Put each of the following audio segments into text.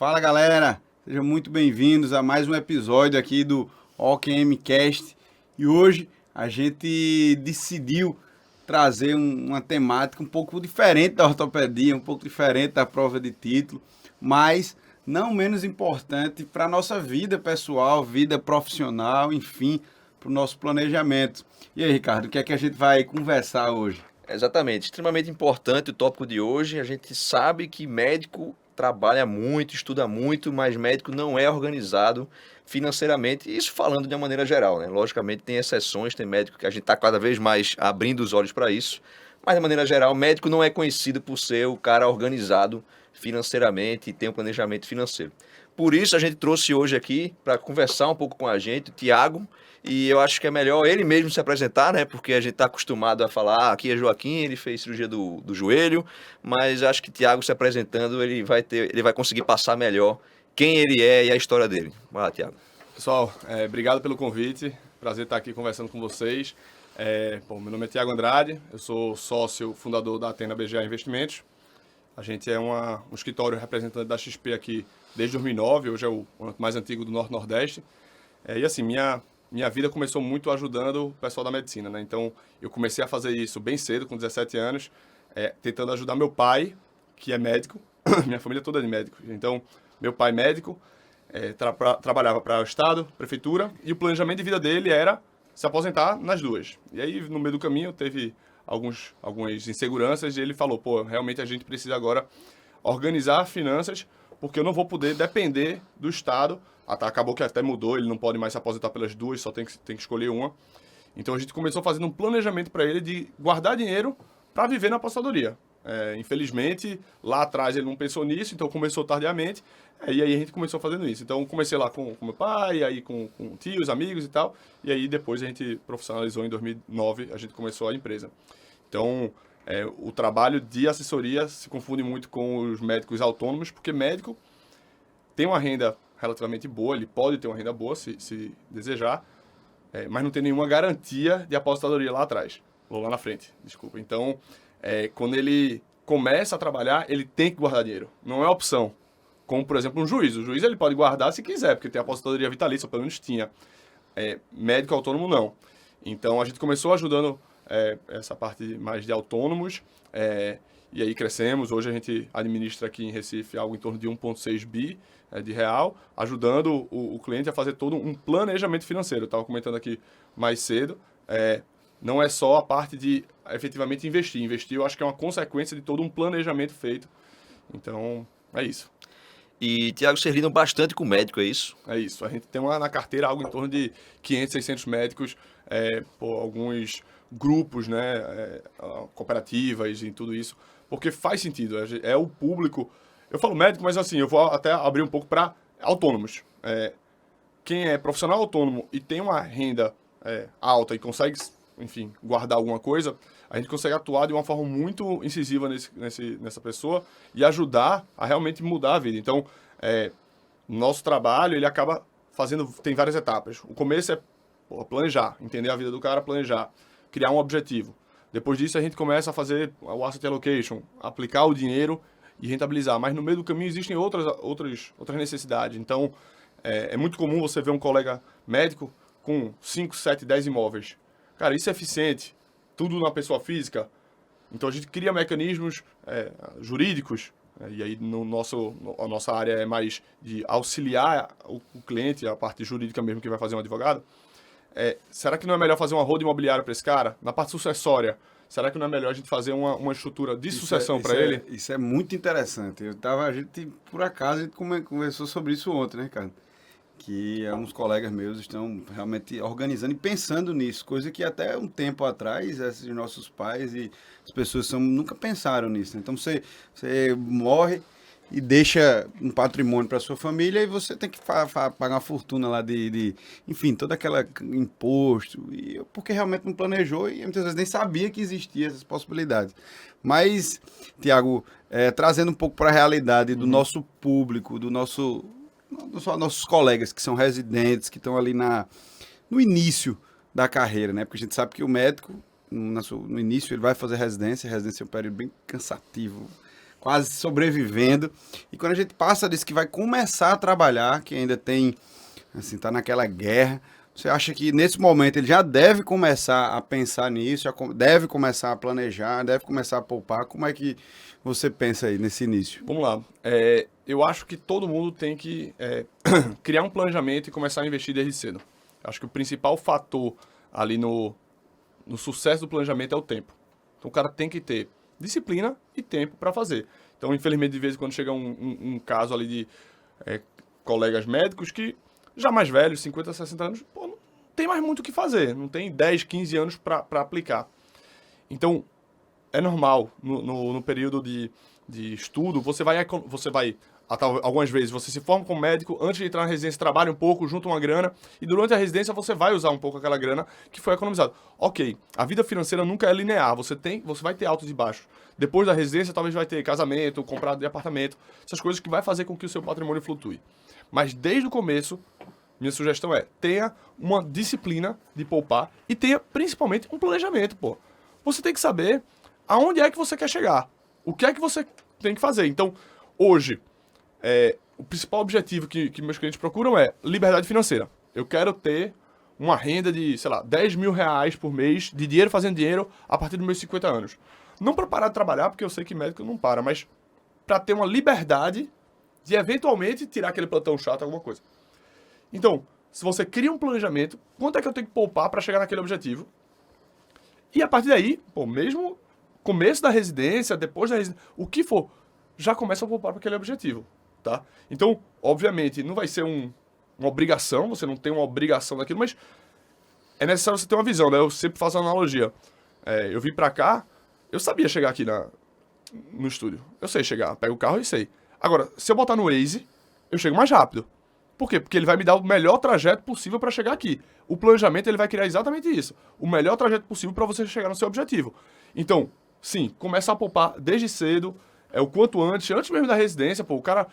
Fala galera, sejam muito bem-vindos a mais um episódio aqui do OQMcast e hoje a gente decidiu trazer uma temática um pouco diferente da ortopedia, um pouco diferente da prova de título, mas não menos importante para a nossa vida pessoal, vida profissional, enfim, para o nosso planejamento. E aí, Ricardo, o que é que a gente vai conversar hoje? Exatamente, extremamente importante o tópico de hoje. A gente sabe que médico trabalha muito, estuda muito, mas médico não é organizado financeiramente. Isso falando de uma maneira geral, né? Logicamente tem exceções, tem médico que a gente está cada vez mais abrindo os olhos para isso, mas de maneira geral, médico não é conhecido por ser o cara organizado financeiramente e tem um planejamento financeiro. Por isso a gente trouxe hoje aqui para conversar um pouco com a gente o Tiago. E eu acho que é melhor ele mesmo se apresentar, né? Porque a gente está acostumado a falar, aqui é Joaquim, ele fez cirurgia do joelho, mas acho que Tiago se apresentando, ele vai conseguir passar melhor quem ele é e a história dele. Vai lá, Tiago. Pessoal, obrigado pelo convite, prazer estar aqui conversando com vocês. Meu nome é Tiago Andrade, eu sou sócio fundador da Atena BGA Investimentos. A gente é um escritório representante da XP aqui desde 2009, hoje é o mais antigo do Norte-Nordeste. E assim, minha vida começou muito ajudando o pessoal da medicina, né? Então, eu comecei a fazer isso bem cedo, com 17 anos, tentando ajudar meu pai, que é médico, minha família toda é de médicos. Então, meu pai médico, trabalhava para o Estado, prefeitura, e o planejamento de vida dele era se aposentar nas duas. E aí, no meio do caminho, teve algumas inseguranças, e ele falou, realmente a gente precisa agora organizar finanças, porque eu não vou poder depender do Estado. Acabou que até mudou, ele não pode mais se aposentar pelas duas, só tem que escolher uma. Então a gente começou fazendo um planejamento para ele de guardar dinheiro para viver na apostadoria. Infelizmente, lá atrás ele não pensou nisso, então começou tardiamente, e aí a gente começou fazendo isso. Então comecei lá com meu pai, aí com tios, amigos e tal, e aí depois a gente profissionalizou em 2009, a gente começou a empresa. Então, o trabalho de assessoria se confunde muito com os médicos autônomos, porque médico tem uma renda relativamente boa, ele pode ter uma renda boa se desejar, mas não tem nenhuma garantia de aposentadoria lá atrás, ou lá na frente, desculpa. Então, quando ele começa a trabalhar, ele tem que guardar dinheiro, não é opção. Como, por exemplo, um juiz. O juiz ele pode guardar se quiser, porque tem aposentadoria vitalícia, pelo menos tinha. Médico autônomo, não. Então, a gente começou ajudando essa parte mais de autônomos, e aí crescemos. Hoje a gente administra aqui em Recife algo em torno de 1,6 bi de real, ajudando o cliente a fazer todo um planejamento financeiro. Eu estava comentando aqui mais cedo, não é só a parte de efetivamente investir. Investir eu acho que é uma consequência de todo um planejamento feito. Então, é isso. E, Tiago, vocês lidam bastante com médico, é isso? É isso. A gente tem na carteira algo em torno de 500, 600 médicos, alguns grupos, né, cooperativas e tudo isso, porque faz sentido. É o público. Eu falo médico, mas assim, eu vou até abrir um pouco para autônomos. Quem é profissional autônomo e tem uma renda alta e consegue, enfim, guardar alguma coisa, a gente consegue atuar de uma forma muito incisiva nessa pessoa e ajudar a realmente mudar a vida. Então, nosso trabalho, ele acaba tem várias etapas. O começo é planejar, entender a vida do cara, planejar, criar um objetivo. Depois disso, a gente começa a fazer o asset allocation, aplicar o dinheiro e rentabilizar. Mas no meio do caminho existem outras necessidades. Então, é muito comum você ver um colega médico com 5, 7, 10 imóveis. Cara, isso é eficiente. Tudo na pessoa física. Então, a gente cria mecanismos jurídicos. E aí, a nossa área é mais de auxiliar o cliente, a parte jurídica mesmo que vai fazer um advogado. Será que não é melhor fazer uma roda imobiliária para esse cara? Na parte sucessória, será que não é melhor a gente fazer uma estrutura de sucessão para ele? Isso é muito interessante. A gente, por acaso, a gente conversou sobre isso ontem, né, cara? Que alguns colegas meus estão realmente organizando e pensando nisso, coisa que até um tempo atrás, esses nossos pais e as pessoas nunca pensaram nisso. Né? Então, você morre e deixa um patrimônio para sua família e você tem que pagar uma fortuna lá enfim, todo aquele imposto, porque realmente não planejou e muitas vezes nem sabia que existia essas possibilidades. Mas, Tiago, trazendo um pouco para a realidade do nosso público, não só nossos colegas que são residentes, que estão ali no início da carreira, né? Porque a gente sabe que o médico, no início, ele vai fazer residência é um período bem cansativo, quase sobrevivendo. E quando a gente passa disso que vai começar a trabalhar, que ainda tem, assim, tá naquela guerra, você acha que nesse momento ele já deve começar a pensar nisso, deve começar a planejar, deve começar a poupar? Como é que você pensa aí nesse início? Vamos lá. Eu acho que todo mundo tem que criar um planejamento e começar a investir desde cedo. Acho que o principal fator ali no sucesso do planejamento é o tempo. Então o cara tem que ter disciplina e tempo para fazer. Então, infelizmente, de vez em quando chega um caso ali de colegas médicos que já mais velhos, 50, 60 anos, pô, não tem mais muito o que fazer. Não tem 10, 15 anos para aplicar. Então, é normal, no período de estudo, você vai algumas vezes, você se forma como médico, antes de entrar na residência, trabalha um pouco, junta uma grana, e durante a residência você vai usar um pouco aquela grana que foi economizada. Ok, a vida financeira nunca é linear, você vai ter altos e baixos. Depois da residência, talvez vai ter casamento, comprado de apartamento, essas coisas que vai fazer com que o seu patrimônio flutue. Mas desde o começo, minha sugestão é, tenha uma disciplina de poupar e tenha principalmente um planejamento, pô. Você tem que saber aonde é que você quer chegar, o que é que você tem que fazer. Então, hoje, o principal objetivo que meus clientes procuram é liberdade financeira. Eu quero ter uma renda de, sei lá, 10 mil reais por mês de dinheiro fazendo dinheiro a partir dos meus 50 anos. Não para parar de trabalhar, porque eu sei que médico não para, mas para ter uma liberdade de eventualmente tirar aquele plantão chato, alguma coisa. Então, se você cria um planejamento, quanto é que eu tenho que poupar para chegar naquele objetivo? E a partir daí, pô, mesmo começo da residência, depois da residência, o que for, já começa a poupar para aquele objetivo, tá? Então, obviamente, não vai ser uma obrigação, você não tem uma obrigação daquilo, mas é necessário você ter uma visão, né? Eu sempre faço uma analogia. Eu vim para cá, eu sabia chegar aqui no estúdio. Eu sei chegar, pego o carro e sei. Agora, se eu botar no Waze, eu chego mais rápido. Por quê? Porque ele vai me dar o melhor trajeto possível para chegar aqui. O planejamento ele vai criar exatamente isso. O melhor trajeto possível para você chegar no seu objetivo. Então, sim, começa a poupar desde cedo, o quanto antes mesmo da residência, pô, o cara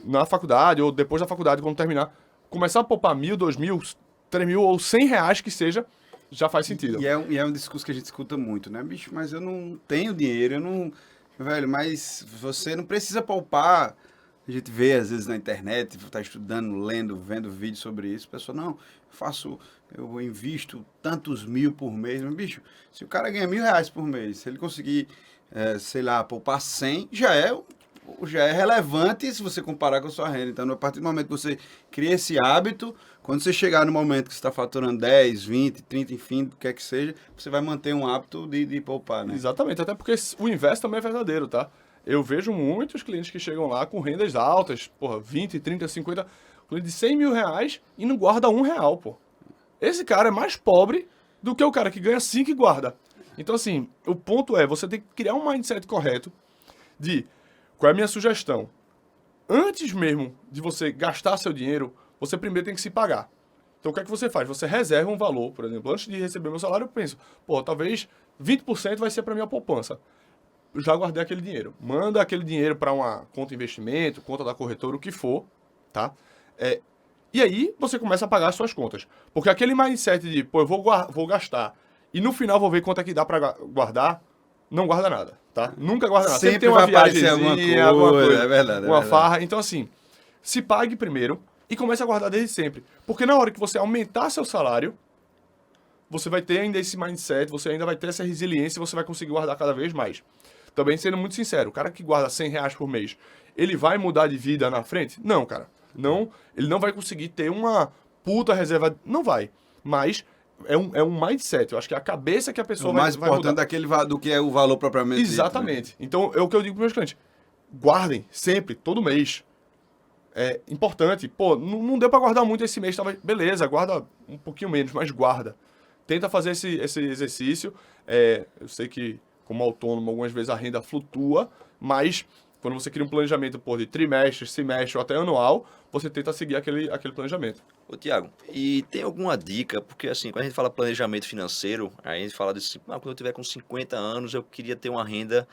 na faculdade ou depois da faculdade, quando terminar, começar a poupar 1.000, 2.000, 3.000 ou 100 reais que seja, já faz sentido. E é um discurso que a gente escuta muito, né, bicho? Mas eu não tenho dinheiro, eu não... Velho, mas você não precisa poupar. A gente vê, às vezes, na internet, tá estudando, lendo, vendo vídeos sobre isso. A pessoa, não, eu invisto tantos mil por mês. Mas, bicho, se o cara ganha R$1.000 por mês, se ele conseguir, sei lá, poupar 100, já é relevante se você comparar com a sua renda. Então, a partir do momento que você cria esse hábito, quando você chegar no momento que você está faturando 10, 20, 30, enfim, o que é que seja, você vai manter um hábito de poupar, né? Exatamente, até porque o inverso também é verdadeiro, tá? Eu vejo muitos clientes que chegam lá com rendas altas, porra, 20, 30, 50, cliente de 100 mil reais e não guarda R$1, pô. Esse cara é mais pobre do que o cara que ganha 5 e guarda. Então, assim, o ponto é, você tem que criar um mindset correto de qual é a minha sugestão. Antes mesmo de você gastar seu dinheiro, você primeiro tem que se pagar. Então, o que é que você faz? Você reserva um valor, por exemplo, antes de receber meu salário, eu penso, pô, talvez 20% vai ser para minha poupança. Eu já guardei aquele dinheiro. Manda aquele dinheiro para uma conta de investimento, conta da corretora, o que for, tá? E aí, você começa a pagar as suas contas. Porque aquele mindset de, pô, eu vou gastar e no final vou ver quanto é que dá para guardar, não guarda nada, tá? Nunca guarda nada. Sempre tem uma viagemzinha, alguma coisa, é verdade. uma farra. Então, assim, se pague primeiro e comece a guardar desde sempre. Porque na hora que você aumentar seu salário, você vai ter ainda esse mindset, você ainda vai ter essa resiliência e você vai conseguir guardar cada vez mais. Também sendo muito sincero, o cara que guarda R$100 por mês, ele vai mudar de vida na frente? Não, cara. Não, ele não vai conseguir ter uma puta reserva. Não vai. Mas é um mindset. Eu acho que é a cabeça que a pessoa vai mudar. O mais importante do que é o valor propriamente dito, exatamente. Né? Então, é o que eu digo para meus clientes. Guardem sempre, todo mês. É importante. Pô, não deu para guardar muito esse mês, talvez. Beleza, guarda um pouquinho menos, mas guarda. Tenta fazer esse exercício. Eu sei que, como autônomo, algumas vezes a renda flutua, mas quando você cria um planejamento de trimestre, semestre ou até anual, você tenta seguir aquele planejamento. Ô, Tiago, e tem alguma dica? Porque, assim, quando a gente fala planejamento financeiro, aí a gente fala desse, quando eu tiver com 50 anos, eu queria ter uma renda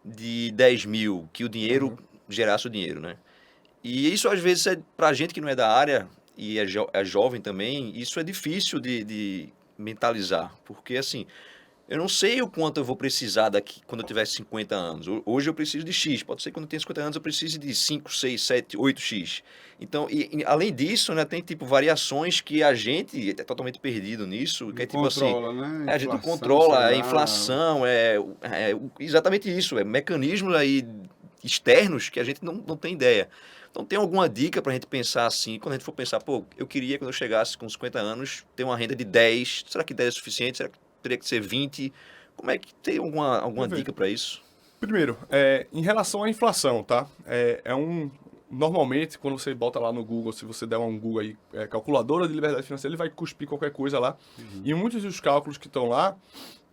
de 10 mil, que o dinheiro gerasse o dinheiro, né? E isso, às vezes, pra gente que não é da área, e é jovem também, isso é difícil de mentalizar, porque, assim, Eu não sei o quanto eu vou precisar daqui quando eu tiver 50 anos. Hoje eu preciso de X. Pode ser que quando eu tenha 50 anos eu precise de 5, 6, 7, 8X. Então, além disso, né, tem tipo variações que a gente é totalmente perdido nisso. Que é tipo controla, assim, né? a gente não Inflação, controla sei a lá. inflação, exatamente isso. É mecanismos aí externos que a gente não tem ideia. Então, tem alguma dica para a gente pensar assim, quando a gente for pensar, pô, eu queria quando eu chegasse com 50 anos ter uma renda de 10, será que 10 é suficiente? Será que teria que ser 20? Como é que tem alguma Perfeito. dica para isso? Primeiro, em relação à inflação, tá? Normalmente, quando você bota lá no Google, se você der um Google aí, calculadora de liberdade financeira, ele vai cuspir qualquer coisa lá. E muitos dos cálculos que estão lá,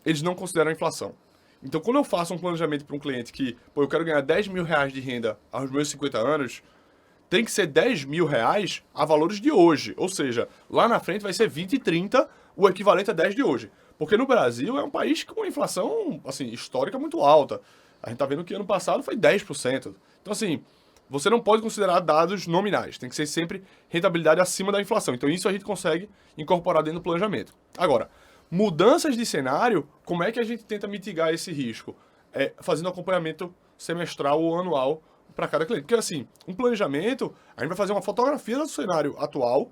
eles não consideram a inflação. Então, quando eu faço um planejamento para um cliente que, pô, eu quero ganhar 10 mil reais de renda aos meus 50 anos, tem que ser 10 mil reais a valores de hoje. Ou seja, lá na frente vai ser 20 e 30, o equivalente a 10 de hoje. Porque no Brasil é um país com uma inflação, assim, histórica muito alta. A gente tá vendo que ano passado foi 10%. Então, assim, você não pode considerar dados nominais. Tem que ser sempre rentabilidade acima da inflação. Então, isso a gente consegue incorporar dentro do planejamento. Agora, mudanças de cenário, como é que a gente tenta mitigar esse risco? Fazendo acompanhamento semestral ou anual para cada cliente. Porque, assim, um planejamento, a gente vai fazer uma fotografia do cenário atual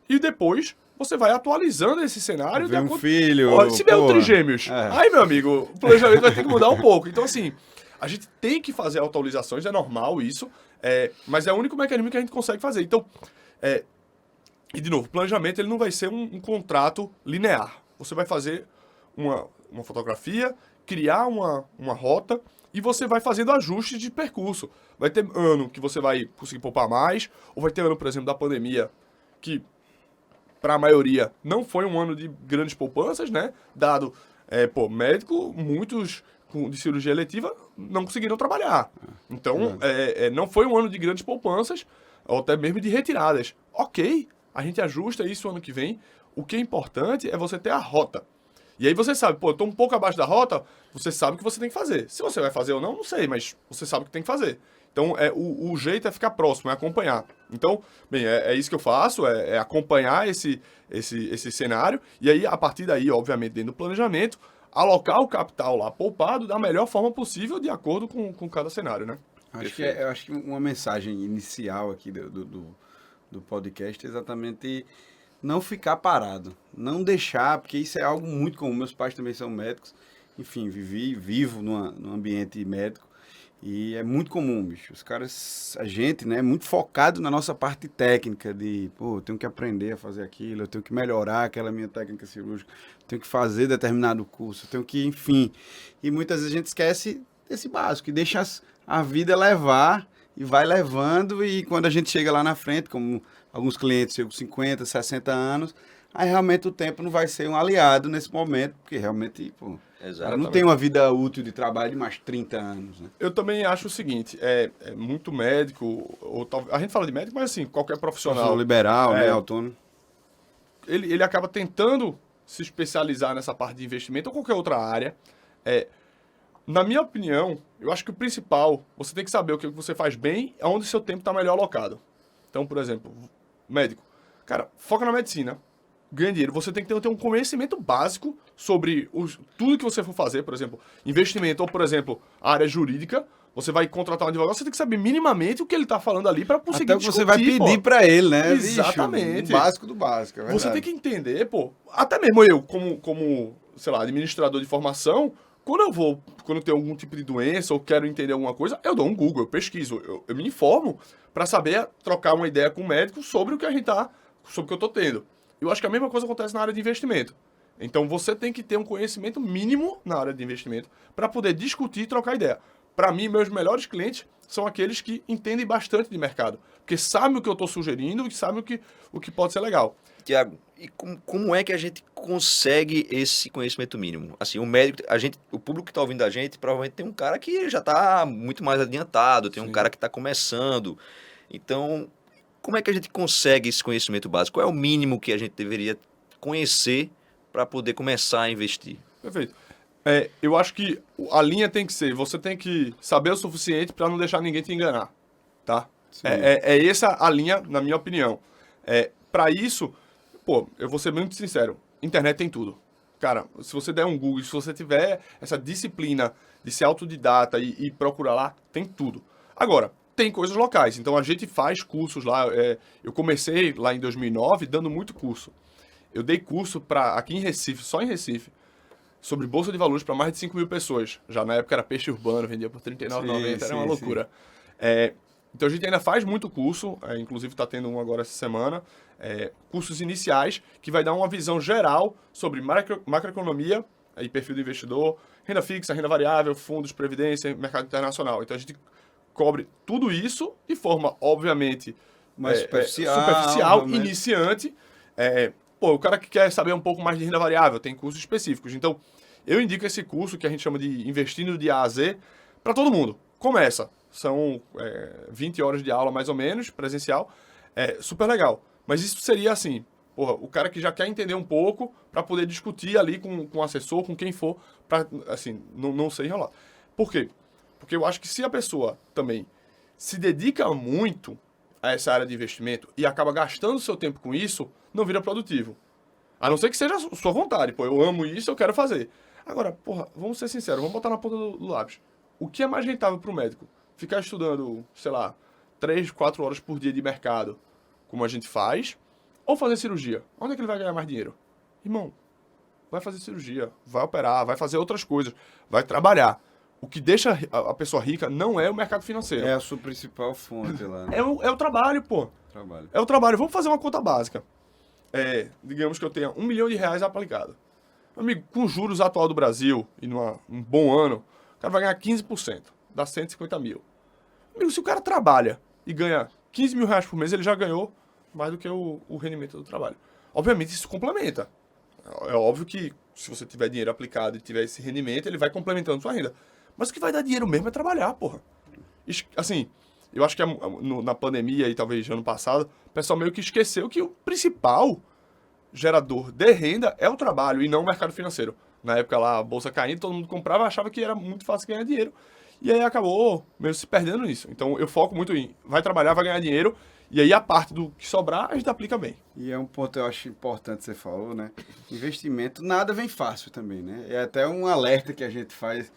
e depois você vai atualizando esse cenário. Ver um filho, Ó, se der um porra. trigêmeos, aí, meu amigo, o planejamento vai ter que mudar um pouco. Então, assim, a gente tem que fazer atualizações, é normal isso, mas é o único mecanismo que a gente consegue fazer. Então, e de novo, o planejamento ele não vai ser um contrato linear. Você vai fazer uma fotografia, criar uma rota e você vai fazendo ajustes de percurso. Vai ter ano que você vai conseguir poupar mais, ou vai ter ano, por exemplo, da pandemia, que para a maioria não foi um ano de grandes poupanças, né? Dado, médico, muitos de cirurgia eletiva não conseguiram trabalhar. Então, não foi um ano de grandes poupanças, ou até mesmo de retiradas. Ok, a gente ajusta isso ano que vem. O que é importante é você ter a rota. E aí você sabe, pô, eu tô um pouco abaixo da rota, você sabe o que você tem que fazer. Se você vai fazer ou não, não sei, mas você sabe o que tem que fazer. Então, o jeito é ficar próximo, é acompanhar. Então, bem, é isso que eu faço, é acompanhar esse cenário. E aí, a partir daí, obviamente, dentro do planejamento, alocar o capital lá poupado da melhor forma possível, de acordo com cada cenário, né? Eu acho que uma mensagem inicial aqui do podcast é exatamente não ficar parado, não deixar, porque isso é algo muito comum. Meus pais também são médicos, enfim, vivo num ambiente médico e é muito comum, bicho. Os caras, a gente, né, é muito focado na nossa parte técnica de, pô, eu tenho que aprender a fazer aquilo, eu tenho que melhorar aquela minha técnica cirúrgica, eu tenho que fazer determinado curso, eu tenho que, enfim. E muitas vezes a gente esquece desse básico e deixa a vida levar e vai levando, e quando a gente chega lá na frente, como alguns clientes chegam com 50, 60 anos, aí realmente o tempo não vai ser um aliado nesse momento, porque realmente, pô, não tem uma vida útil de trabalho de mais 30 anos, né? Eu também acho o seguinte, muito médico, a gente fala de médico, mas assim, qualquer profissional liberal, né, autônomo. Ele acaba tentando se especializar nessa parte de investimento ou qualquer outra área. Na minha opinião, eu acho que o principal, você tem que saber o que você faz bem, onde seu tempo está melhor alocado. Então, por exemplo, médico. Cara, foca na medicina, ganha dinheiro. Você tem que ter um conhecimento básico sobre tudo que você for fazer, por exemplo, investimento, ou, por exemplo, a área jurídica. Você vai contratar um advogado, você tem que saber minimamente o que ele está falando ali para conseguir até o que você vai pedir para ele, né? Exatamente. Bicho, o básico do básico, é verdade. Você tem que entender, pô, até mesmo eu, como, sei lá, administrador de formação, quando eu tenho algum tipo de doença ou quero entender alguma coisa, eu dou um Google, eu pesquiso, eu me informo para saber trocar uma ideia com o médico sobre o que sobre o que eu estou tendo. Eu acho que a mesma coisa acontece na área de investimento. Então você tem que ter um conhecimento mínimo na área de investimento para poder discutir e trocar ideia. Para mim, meus melhores clientes são aqueles que entendem bastante de mercado, porque sabem o que eu estou sugerindo e sabem o que pode ser legal. Tiago, e como é que a gente consegue esse conhecimento mínimo? Assim, o médico, o público que está ouvindo a gente, provavelmente tem um cara que já está muito mais adiantado, tem um cara que está começando. Então, como é que a gente consegue esse conhecimento básico? Qual é o mínimo que a gente deveria conhecer para poder começar a investir? Perfeito. Eu acho que a linha tem que ser, você tem que saber o suficiente para não deixar ninguém te enganar, tá? Essa a linha, na minha opinião. Para isso, pô, eu vou ser muito sincero, internet tem tudo. cara, se você der um Google, se você tiver essa disciplina de ser autodidata e procurar lá, tem tudo. Agora, tem coisas locais. Então, a gente faz cursos lá. Eu comecei lá em 2009 dando muito curso. Eu dei curso aqui em Recife, só em Recife, sobre Bolsa de Valores para mais de 5 mil pessoas. Já na época era peixe urbano, vendia por R$ 39,90, era uma loucura. Então a gente ainda faz muito curso, inclusive está tendo um agora essa semana, cursos iniciais, que vai dar uma visão geral sobre macroeconomia e perfil do investidor, renda fixa, renda variável, fundos, previdência, mercado internacional. Então a gente cobre tudo isso de forma, obviamente, mais superficial, iniciante. O cara que quer saber um pouco mais de renda variável, tem cursos específicos. Então, eu indico esse curso que a gente chama de Investindo de A a Z para todo mundo. Começa. São 20 horas de aula, mais ou menos, presencial. Super legal. Mas isso seria assim, o cara que já quer entender um pouco para poder discutir ali com o assessor, com quem for, para assim, não ser enrolado. Por quê? Porque eu acho que se a pessoa também se dedica muito a essa área de investimento e acaba gastando seu tempo com isso, não vira produtivo. A não ser que seja a sua vontade. Eu amo isso, eu quero fazer. Agora, vamos ser sinceros, vamos botar na ponta do lápis. O que é mais rentável para o médico? Ficar estudando, sei lá, 3, 4 horas por dia de mercado, como a gente faz, ou fazer cirurgia? Onde é que ele vai ganhar mais dinheiro? Irmão, vai fazer cirurgia, vai operar, vai fazer outras coisas, vai trabalhar. O que deixa a pessoa rica não é o mercado financeiro. É a sua principal fonte lá. Né? É o trabalho, Trabalho. É o trabalho. Vamos fazer uma conta básica. Digamos que eu tenha R$1 milhão aplicado. Amigo, com juros atual do Brasil, e num bom ano, o cara vai ganhar 15%. Dá 150 mil. Amigo, se o cara trabalha e ganha R$15 mil por mês, ele já ganhou mais do que o rendimento do trabalho. Obviamente, isso complementa. É óbvio que se você tiver dinheiro aplicado e tiver esse rendimento, ele vai complementando sua renda. Mas o que vai dar dinheiro mesmo é trabalhar, porra. Assim, eu acho que na pandemia e talvez ano passado, o pessoal meio que esqueceu que o principal gerador de renda é o trabalho e não o mercado financeiro. Na época lá, a bolsa caindo, todo mundo comprava, achava que era muito fácil ganhar dinheiro. E aí acabou meio se perdendo nisso. Então eu foco muito em vai trabalhar, vai ganhar dinheiro. E aí a parte do que sobrar, a gente aplica bem. E é um ponto que eu acho importante, você falou, né? Investimento, nada vem fácil também, né? É até um alerta que a gente faz.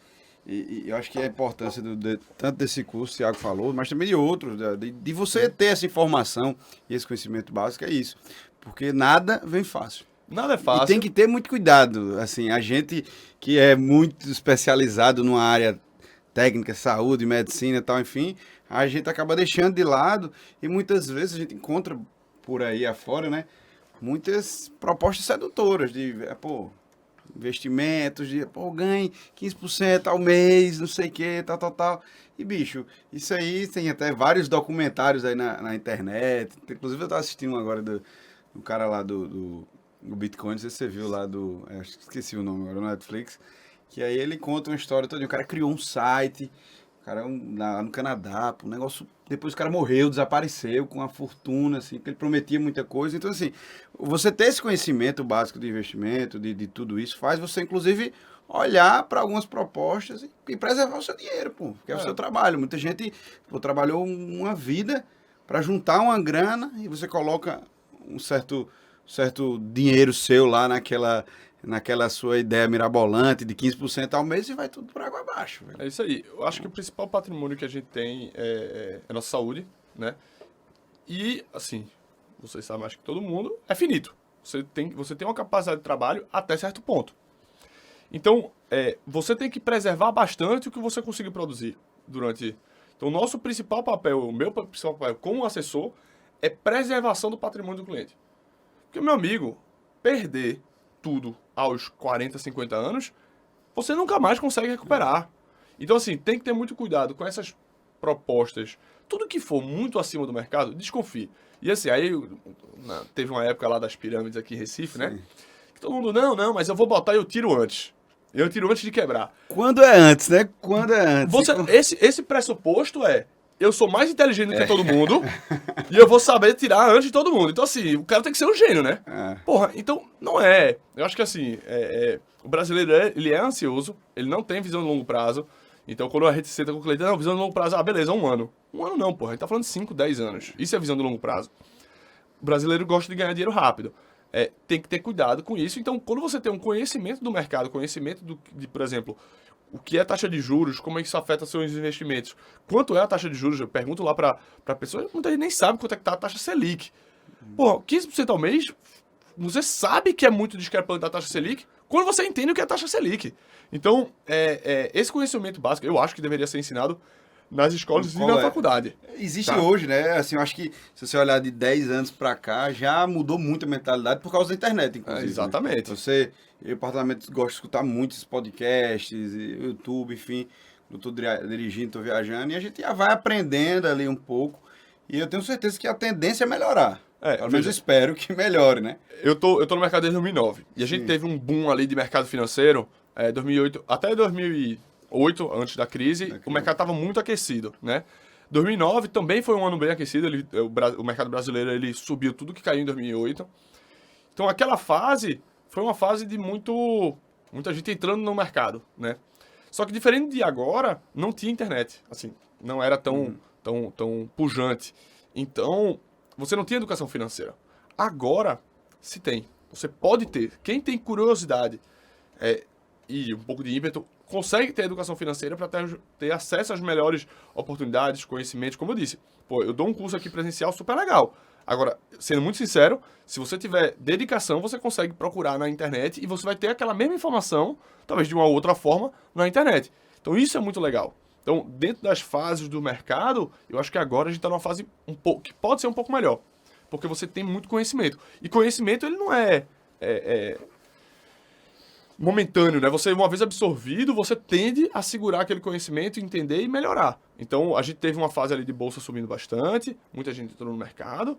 E eu acho que a importância tanto desse curso, o Thiago falou, mas também de outros, de você ter essa informação e esse conhecimento básico, é isso. Porque nada vem fácil. Nada é fácil. E tem que ter muito cuidado. Assim, a gente que é muito especializado numa área técnica, saúde, medicina e tal, enfim, a gente acaba deixando de lado e muitas vezes a gente encontra por aí afora, né, muitas propostas sedutoras de, investimentos, de, ganhe 15% ao mês, não sei o que, tal. E, bicho, isso aí tem até vários documentários aí na internet. Inclusive, eu estava assistindo um agora do cara lá do Bitcoin, não sei se você viu lá esqueci o nome agora, no Netflix, que aí ele conta uma história toda. O cara criou um site, o cara lá no Canadá, um negócio. Depois o cara morreu, desapareceu com uma fortuna, assim, que ele prometia muita coisa. Então, assim, você ter esse conhecimento básico de investimento, de tudo isso, faz você, inclusive, olhar para algumas propostas e preservar o seu dinheiro, que é o seu trabalho. Muita gente trabalhou uma vida para juntar uma grana e você coloca um certo dinheiro seu lá naquela sua ideia mirabolante de 15% ao mês e vai tudo por água abaixo. Velho. É isso aí. Eu acho que o principal patrimônio que a gente tem é a nossa saúde, né? E, assim, vocês sabem mais que todo mundo, é finito. Você tem uma capacidade de trabalho até certo ponto. Então, você tem que preservar bastante o que você conseguir produzir durante... Então, o nosso principal papel, o meu principal papel como assessor, é preservação do patrimônio do cliente. Porque, meu amigo, perder tudo aos 40, 50 anos, você nunca mais consegue recuperar. Então, assim, tem que ter muito cuidado com essas propostas. Tudo que for muito acima do mercado, desconfie. E assim, aí teve uma época lá das pirâmides aqui em Recife, né? Que todo mundo, não, mas eu vou botar e eu tiro antes. Eu tiro antes de quebrar. Quando é antes, né? Quando é antes. Esse pressuposto eu sou mais inteligente do que todo mundo e eu vou saber tirar antes de todo mundo. Então, assim, o cara tem que ser um gênio, né? Porra, então, não é. Eu acho que, assim, o brasileiro, ele é ansioso, ele não tem visão de longo prazo. Então, quando a gente senta com o cliente, não, visão de longo prazo, beleza, 1 ano. 1 ano não, porra, a gente tá falando de 5, 10 anos. Isso é visão de longo prazo. O brasileiro gosta de ganhar dinheiro rápido. tem que ter cuidado com isso. Então, quando você tem um conhecimento do mercado, conhecimento de, por exemplo, o que é taxa de juros, como é que isso afeta seus investimentos, quanto é a taxa de juros, eu pergunto lá para a pessoa, muita gente nem sabe quanto é que tá a taxa Selic. Pô, 15% ao mês, você sabe que é muito discrepante da taxa Selic quando você entende o que é a taxa Selic. Então, esse conhecimento básico, eu acho que deveria ser ensinado nas escolas e na faculdade. Existe Tá. hoje, né? Assim, eu acho que se você olhar de 10 anos pra cá, já mudou muito a mentalidade por causa da internet, inclusive. Exatamente. Né? Eu particularmente gosto de escutar muitos podcasts, YouTube, enfim. Eu tô dirigindo, tô viajando, e a gente já vai aprendendo ali um pouco. E eu tenho certeza que a tendência é melhorar. Pelo menos eu espero que melhore, né? Eu tô no mercado desde 2009. E a gente teve um boom ali de mercado financeiro, 2008, até 2008, antes da crise, o mercado estava muito aquecido, né? 2009 também foi um ano bem aquecido, o mercado brasileiro ele subiu tudo que caiu em 2008. Então aquela fase foi uma fase de muita gente entrando no mercado, né? Só que diferente de agora, não tinha internet, assim, não era tão pujante. Então, você não tinha educação financeira. Agora, se tem. Você pode ter. Quem tem curiosidade e um pouco de ímpeto, consegue ter educação financeira para ter acesso às melhores oportunidades, conhecimentos. Como eu disse, eu dou um curso aqui presencial super legal. Agora, sendo muito sincero, se você tiver dedicação, você consegue procurar na internet e você vai ter aquela mesma informação, talvez de uma outra forma, na internet. Então, isso é muito legal. Então, dentro das fases do mercado, eu acho que agora a gente está numa fase que pode ser um pouco melhor. Porque você tem muito conhecimento. E conhecimento, ele não é momentâneo, né? Você, uma vez absorvido, você tende a segurar aquele conhecimento, entender e melhorar. Então, a gente teve uma fase ali de bolsa subindo bastante, muita gente entrou no mercado,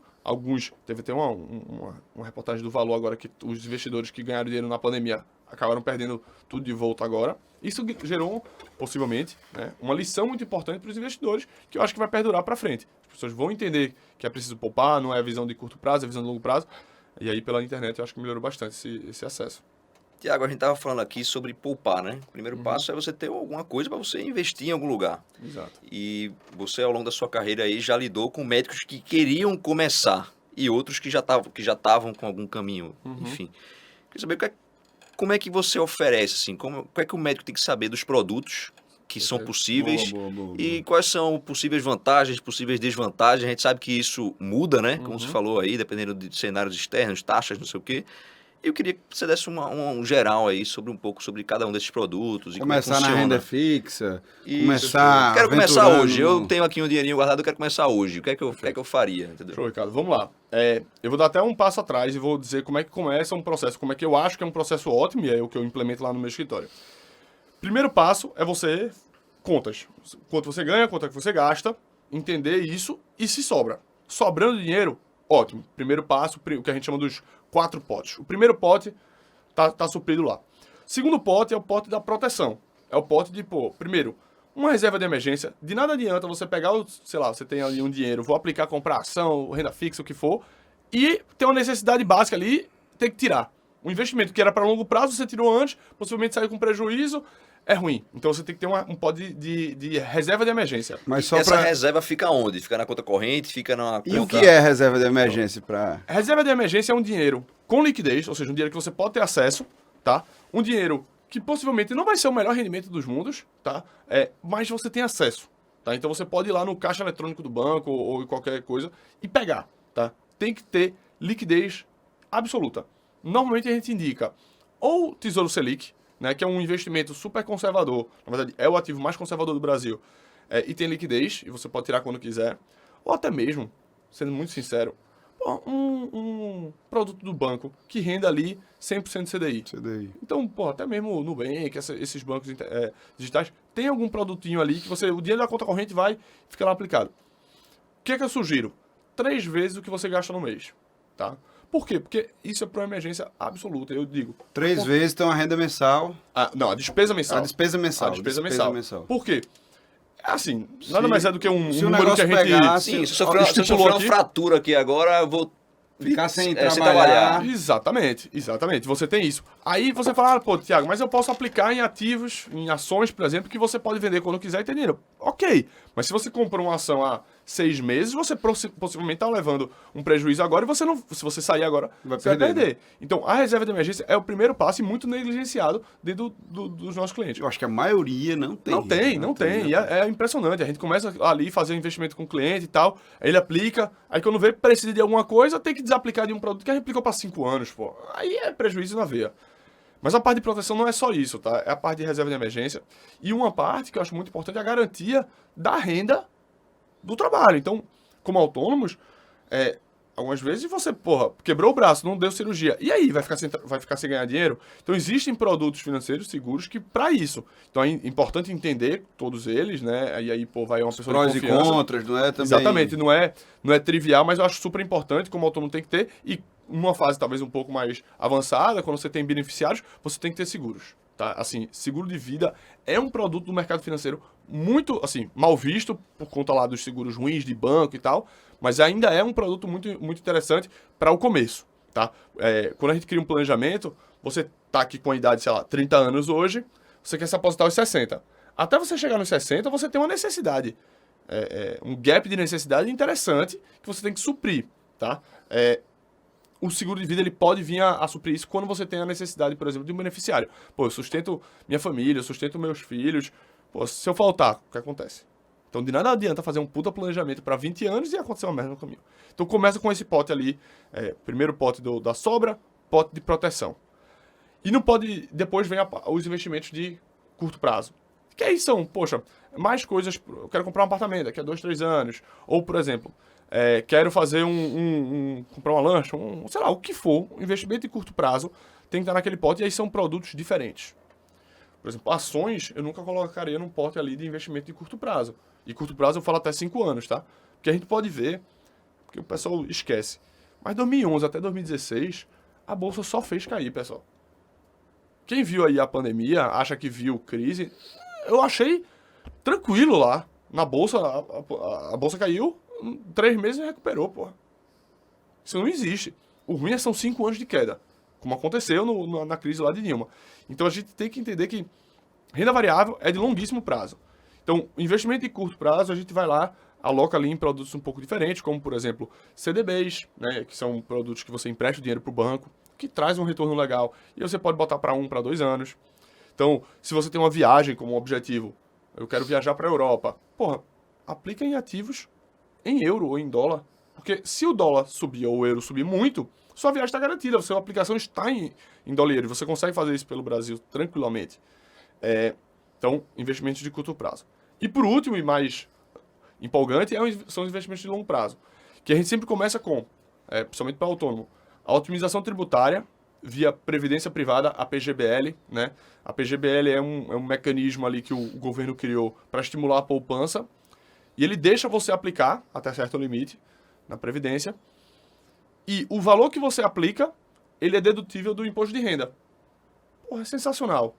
teve até uma reportagem do Valor agora, que os investidores que ganharam dinheiro na pandemia acabaram perdendo tudo de volta agora. Isso gerou, possivelmente, né, uma lição muito importante para os investidores, que eu acho que vai perdurar para frente. As pessoas vão entender que é preciso poupar, não é a visão de curto prazo, é a visão de longo prazo, e aí pela internet eu acho que melhorou bastante esse acesso. Tiago, a gente estava falando aqui sobre poupar, né? O primeiro passo é você ter alguma coisa para você investir em algum lugar. Exato. E você, ao longo da sua carreira aí, já lidou com médicos que queriam começar e outros que já estavam com algum caminho, enfim. Queria saber como é que você oferece, assim, qual é que o médico tem que saber dos produtos que são possíveis Boa. e quais são possíveis vantagens, possíveis desvantagens. A gente sabe que isso muda, né? Como você falou aí, dependendo de cenários externos, taxas, não sei o quê. Eu queria que você desse um geral aí um pouco sobre cada um desses produtos. Começar na renda fixa, Quero começar hoje. Eu tenho aqui um dinheirinho guardado, eu quero começar hoje. O que é que eu faria? Entendeu? Show, Ricardo. Vamos lá. Eu vou dar até um passo atrás e vou dizer como é que começa um processo, como é que eu acho que é um processo ótimo, e é o que eu implemento lá no meu escritório. Primeiro passo é você, contas. Quanto você ganha, quanto é que você gasta, entender isso e se sobra. Sobrando dinheiro, ótimo. Primeiro passo, o que a gente chama dos 4 potes. O primeiro pote tá suprido lá. Segundo pote é o pote da proteção. É o pote de, primeiro, uma reserva de emergência. De nada adianta você pegar, você tem ali um dinheiro, vou aplicar, comprar ação, renda fixa, o que for, e tem uma necessidade básica ali, tem que tirar. Um investimento que era para longo prazo, você tirou antes, possivelmente saiu com prejuízo, é ruim. Então você tem que ter um pote de reserva de emergência. Mas só essa reserva fica onde? Fica na conta corrente? Fica na conta... E o que é reserva de emergência para... Reserva de emergência é um dinheiro com liquidez, ou seja, um dinheiro que você pode ter acesso, tá? Um dinheiro que possivelmente não vai ser o melhor rendimento dos mundos, tá? Mas você tem acesso, tá? Então você pode ir lá no caixa eletrônico do banco ou qualquer coisa e pegar, tá? Tem que ter liquidez absoluta. Normalmente a gente indica ou Tesouro Selic, né, que é um investimento super conservador, na verdade é o ativo mais conservador do Brasil, e tem liquidez, e você pode tirar quando quiser, ou até mesmo, sendo muito sincero, um produto do banco que renda ali 100% CDI. Então, até mesmo o Nubank, esses bancos digitais, tem algum produtinho ali que o dinheiro da conta corrente vai ficar lá aplicado. O que é que eu sugiro? 3 vezes o que você gasta no mês, tá? Por quê? Porque isso é para uma emergência absoluta, eu digo. 3 vezes então a renda mensal. Não, a despesa mensal. A despesa mensal. A despesa mensal. Por quê? Assim, nada mais é do que um número que a gente... Pegasse, sim, se eu sofrer uma fratura aqui agora, eu vou... Ficar sem trabalhar. Exatamente. Você tem isso. Aí você fala, Tiago, mas eu posso aplicar em ativos, em ações, por exemplo, que você pode vender quando quiser e ter dinheiro. ok. Mas se você comprou uma ação há 6 meses, você possivelmente está levando um prejuízo agora e você não, se você sair agora, você vai perder. Né? Então, a reserva de emergência é o primeiro passo e muito negligenciado dentro dos nossos clientes. Eu acho que a maioria não tem. Não tem. E é impressionante. A gente começa ali a fazer um investimento com o cliente e tal, aí ele aplica, aí quando vê precisa de alguma coisa, tem que desaplicar de um produto que a gente aplicou para 5 anos, pô. Aí é prejuízo na veia. Mas a parte de proteção não é só isso, tá? É a parte de reserva de emergência. E uma parte que eu acho muito importante é a garantia da renda do trabalho. Então, como autônomos, algumas vezes você, quebrou o braço, não deu cirurgia. E aí, vai ficar sem ganhar dinheiro? Então, existem produtos financeiros seguros que para isso. Então, é importante entender todos eles, né? E aí, vai uma pessoa prós de confiança. E contras, não é também... Exatamente, não é trivial, mas eu acho super importante, como autônomo tem que ter. E numa fase talvez um pouco mais avançada, quando você tem beneficiários, você tem que ter seguros. Tá? Assim, seguro de vida é um produto do mercado financeiro muito, assim, mal visto por conta lá dos seguros ruins de banco e tal, mas ainda é um produto muito, muito interessante para o começo, tá? Quando a gente cria um planejamento, você tá aqui com a idade, sei lá, 30 anos hoje, você quer se aposentar aos 60. Até você chegar nos 60, você tem uma necessidade, um gap de necessidade interessante que você tem que suprir, tá? O seguro de vida ele pode vir a suprir isso quando você tem a necessidade, por exemplo, de um beneficiário. Pô, eu sustento minha família, eu sustento meus filhos. Pô, se eu faltar, o que acontece? Então, de nada adianta fazer um puta planejamento para 20 anos e acontecer uma merda no caminho. Então, começa com esse pote ali, primeiro pote da sobra, pote de proteção. E não pode, depois vem os investimentos de curto prazo. Que aí são, mais coisas, eu quero comprar um apartamento daqui a 2, 3 anos. Ou, por exemplo... quero fazer comprar uma lancha, sei lá, o que for, um investimento de curto prazo, tem que estar naquele pote, e aí são produtos diferentes. Por exemplo, ações, eu nunca colocaria num pote ali de investimento de curto prazo. E curto prazo eu falo até 5 anos, tá? Porque a gente pode ver, porque o pessoal esquece, mas 2011 até 2016, a Bolsa só fez cair, pessoal. Quem viu aí a pandemia, acha que viu crise, eu achei tranquilo lá. Na Bolsa, a Bolsa caiu, 3 meses e recuperou, porra. Isso não existe. O ruim são 5 anos de queda, como aconteceu na crise lá de Dilma. Então a gente tem que entender que renda variável é de longuíssimo prazo. Então, investimento de curto prazo, a gente vai lá, aloca ali em produtos um pouco diferentes, como, por exemplo, CDBs, né, que são produtos que você empresta o dinheiro para o banco, que traz um retorno legal, e você pode botar para 1 para 2 anos. Então, se você tem uma viagem como objetivo, eu quero viajar para a Europa, aplica em ativos em euro ou em dólar. Porque se o dólar subir ou o euro subir muito, sua viagem está garantida, sua aplicação está em dólar e euro. Você consegue fazer isso pelo Brasil tranquilamente. Então, investimentos de curto prazo. E por último, e mais empolgante, são os investimentos de longo prazo. Que a gente sempre começa com, principalmente para autônomo, a otimização tributária via previdência privada, a PGBL. Né? A PGBL é um mecanismo ali que o governo criou para estimular a poupança. E ele deixa você aplicar, até certo limite, na Previdência. E o valor que você aplica, ele é dedutível do imposto de renda. É sensacional.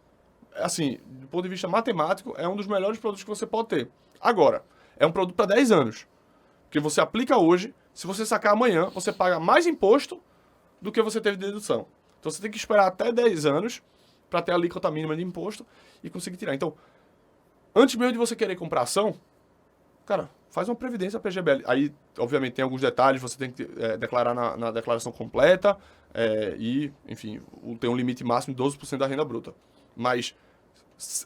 Assim, do ponto de vista matemático, é um dos melhores produtos que você pode ter. Agora, é um produto para 10 anos. Porque você aplica hoje, se você sacar amanhã, você paga mais imposto do que você teve de dedução. Então você tem que esperar até 10 anos para ter a alíquota mínima de imposto e conseguir tirar. Então, antes mesmo de você querer comprar ação, cara, faz uma previdência PGBL. Aí, obviamente, tem alguns detalhes, você tem que declarar na declaração completa e, enfim, tem um limite máximo de 12% da renda bruta. Mas,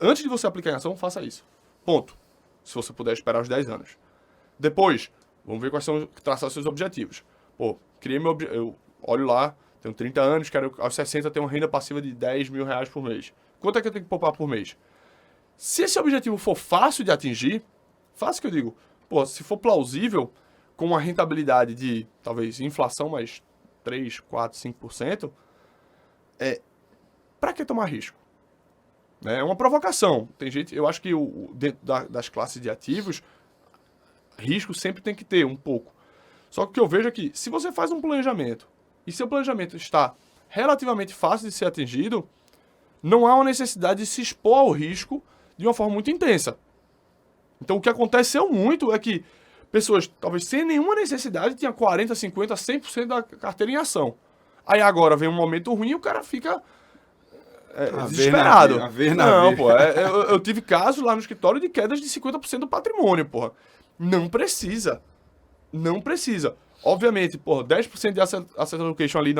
antes de você aplicar em ação, faça isso. Ponto. Se você puder esperar os 10 anos. Depois, vamos ver quais são, traçar os seus objetivos. Criei eu olho lá, tenho 30 anos, quero aos 60 ter uma renda passiva de 10 mil reais por mês. Quanto é que eu tenho que poupar por mês? Se esse objetivo for fácil de atingir, fácil que eu digo, se for plausível, com uma rentabilidade de, talvez, inflação mais 3, 4, 5%, para que tomar risco? É uma provocação. Tem gente, eu acho que dentro das classes de ativos, risco sempre tem que ter um pouco. Só que o que eu vejo é que, se você faz um planejamento, e seu planejamento está relativamente fácil de ser atingido, não há uma necessidade de se expor ao risco de uma forma muito intensa. Então, o que aconteceu muito é que pessoas, talvez sem nenhuma necessidade, tinham 40%, 50%, 100% da carteira em ação. Aí agora vem um momento ruim e o cara fica desesperado. A ver na Não, ver. pô. Eu tive casos lá no escritório de quedas de 50% do patrimônio, porra. Não precisa. Não precisa. Obviamente, porra, 10% de asset allocation ali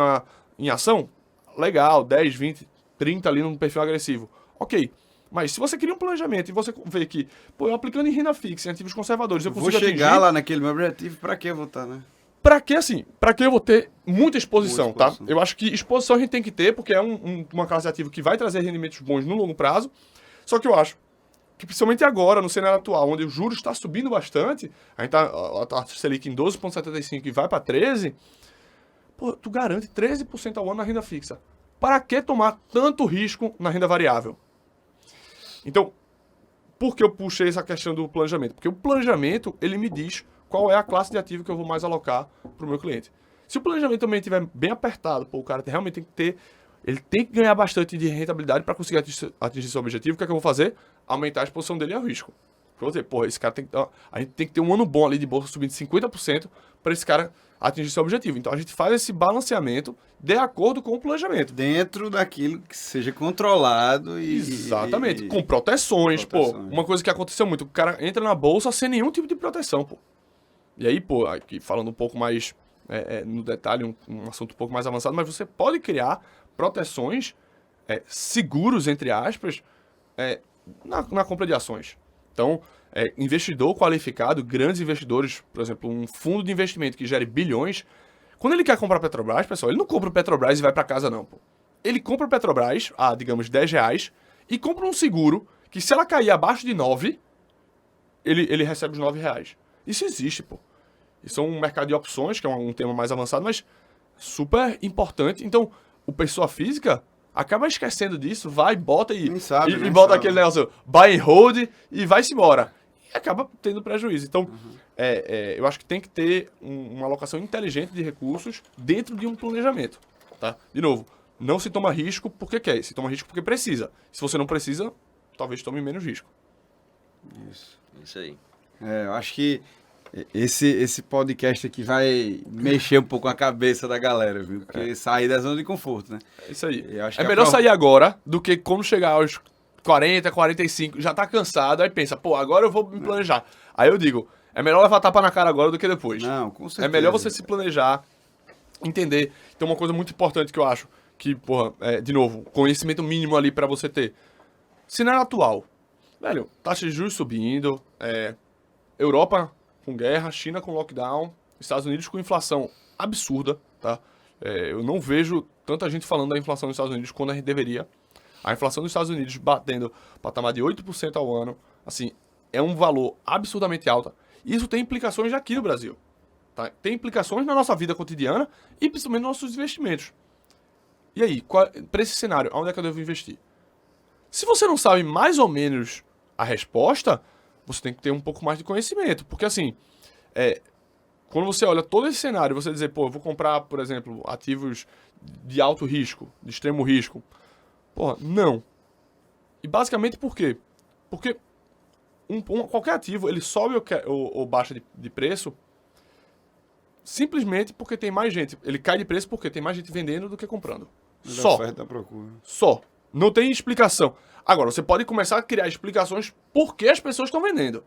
em ação, legal. 10, 20, 30 ali num perfil agressivo. Ok. Mas se você cria um planejamento e você vê que, pô, eu aplicando em renda fixa, em ativos conservadores, eu Vou consigo chegar atingir... lá naquele meu objetivo, pra que eu vou estar, né? Pra que, assim? Pra que eu vou ter muita exposição, Boa exposição. tá? Eu acho que exposição a gente tem que ter, porque é uma classe de ativo que vai trazer rendimentos bons no longo prazo. Só que eu acho que, principalmente agora, no cenário atual, onde o juros está subindo bastante, a gente tá a Selic em 12,75 e vai pra 13, pô, tu garante 13% ao ano na renda fixa. Para que tomar tanto risco na renda variável? Então, por que eu puxei essa questão do planejamento? Porque o planejamento, ele me diz qual é a classe de ativo que eu vou mais alocar para o meu cliente. Se o planejamento também estiver bem apertado, pô, o cara realmente tem que ter... Ele tem que ganhar bastante de rentabilidade para conseguir atingir seu objetivo. O que é que eu vou fazer? Aumentar a exposição dele ao risco. Eu vou dizer, pô, esse cara tem que... A gente tem que ter um ano bom ali de bolsa subindo 50% para esse cara atingir seu objetivo. Então, a gente faz esse balanceamento de acordo com o planejamento. Dentro daquilo que seja controlado e... Exatamente, com proteções, pô. Uma coisa que aconteceu muito, o cara entra na bolsa sem nenhum tipo de proteção, pô. E aí, pô, aqui falando um pouco mais no detalhe, um assunto um pouco mais avançado, mas você pode criar proteções seguros, entre aspas, na compra de ações. Então, investidor qualificado, grandes investidores, por exemplo, um fundo de investimento que gere bilhões, quando ele quer comprar Petrobras, pessoal, ele não compra o Petrobras e vai para casa, não, pô. Ele compra o Petrobras a, digamos, R$10 e compra um seguro que, se ela cair abaixo de 9, ele recebe os R$9. Isso existe, pô. Isso é um mercado de opções, que é um tema mais avançado, mas super importante. Então, o pessoa física acaba esquecendo disso, vai, bota e bota aquele negócio, buy and hold e vai-se embora. E acaba tendo prejuízo. Então, eu acho que tem que ter uma alocação inteligente de recursos dentro de um planejamento, tá? De novo, não se toma risco porque quer, se toma risco porque precisa. Se você não precisa, talvez tome menos risco. Isso aí. Eu acho que esse podcast aqui vai mexer um pouco com a cabeça da galera, viu? Porque sair da zona de conforto, né? É isso aí. Eu acho que melhor sair agora do que quando chegar aos 40, 45, já tá cansado, aí pensa, pô, agora eu vou me planejar. Aí eu digo, é melhor levar tapa na cara agora do que depois. Não, com certeza. É melhor você se planejar, entender. Tem uma coisa muito importante que eu acho, que, porra, de novo, conhecimento mínimo ali pra você ter. Cenário atual. Velho, taxa de juros subindo, Europa com guerra, China com lockdown, Estados Unidos com inflação absurda, tá? Eu não vejo tanta gente falando da inflação nos Estados Unidos quando a gente deveria. A inflação dos Estados Unidos batendo patamar de 8% ao ano, assim, é um valor absurdamente alto. E isso tem implicações aqui no Brasil, tá? Tem implicações na nossa vida cotidiana e principalmente nos nossos investimentos. E aí, para esse cenário, onde é que eu devo investir? Se você não sabe mais ou menos a resposta, você tem que ter um pouco mais de conhecimento. Porque assim, quando você olha todo esse cenário, você dizer, pô, eu vou comprar, por exemplo, ativos de alto risco, de extremo risco. Porra, não. E basicamente por quê? Porque qualquer ativo, ele sobe ou baixa de preço simplesmente porque tem mais gente. Ele cai de preço porque tem mais gente vendendo do que comprando. Só. Oferta, procura. Só. Não tem explicação. Agora, você pode começar a criar explicações por que as pessoas estão vendendo.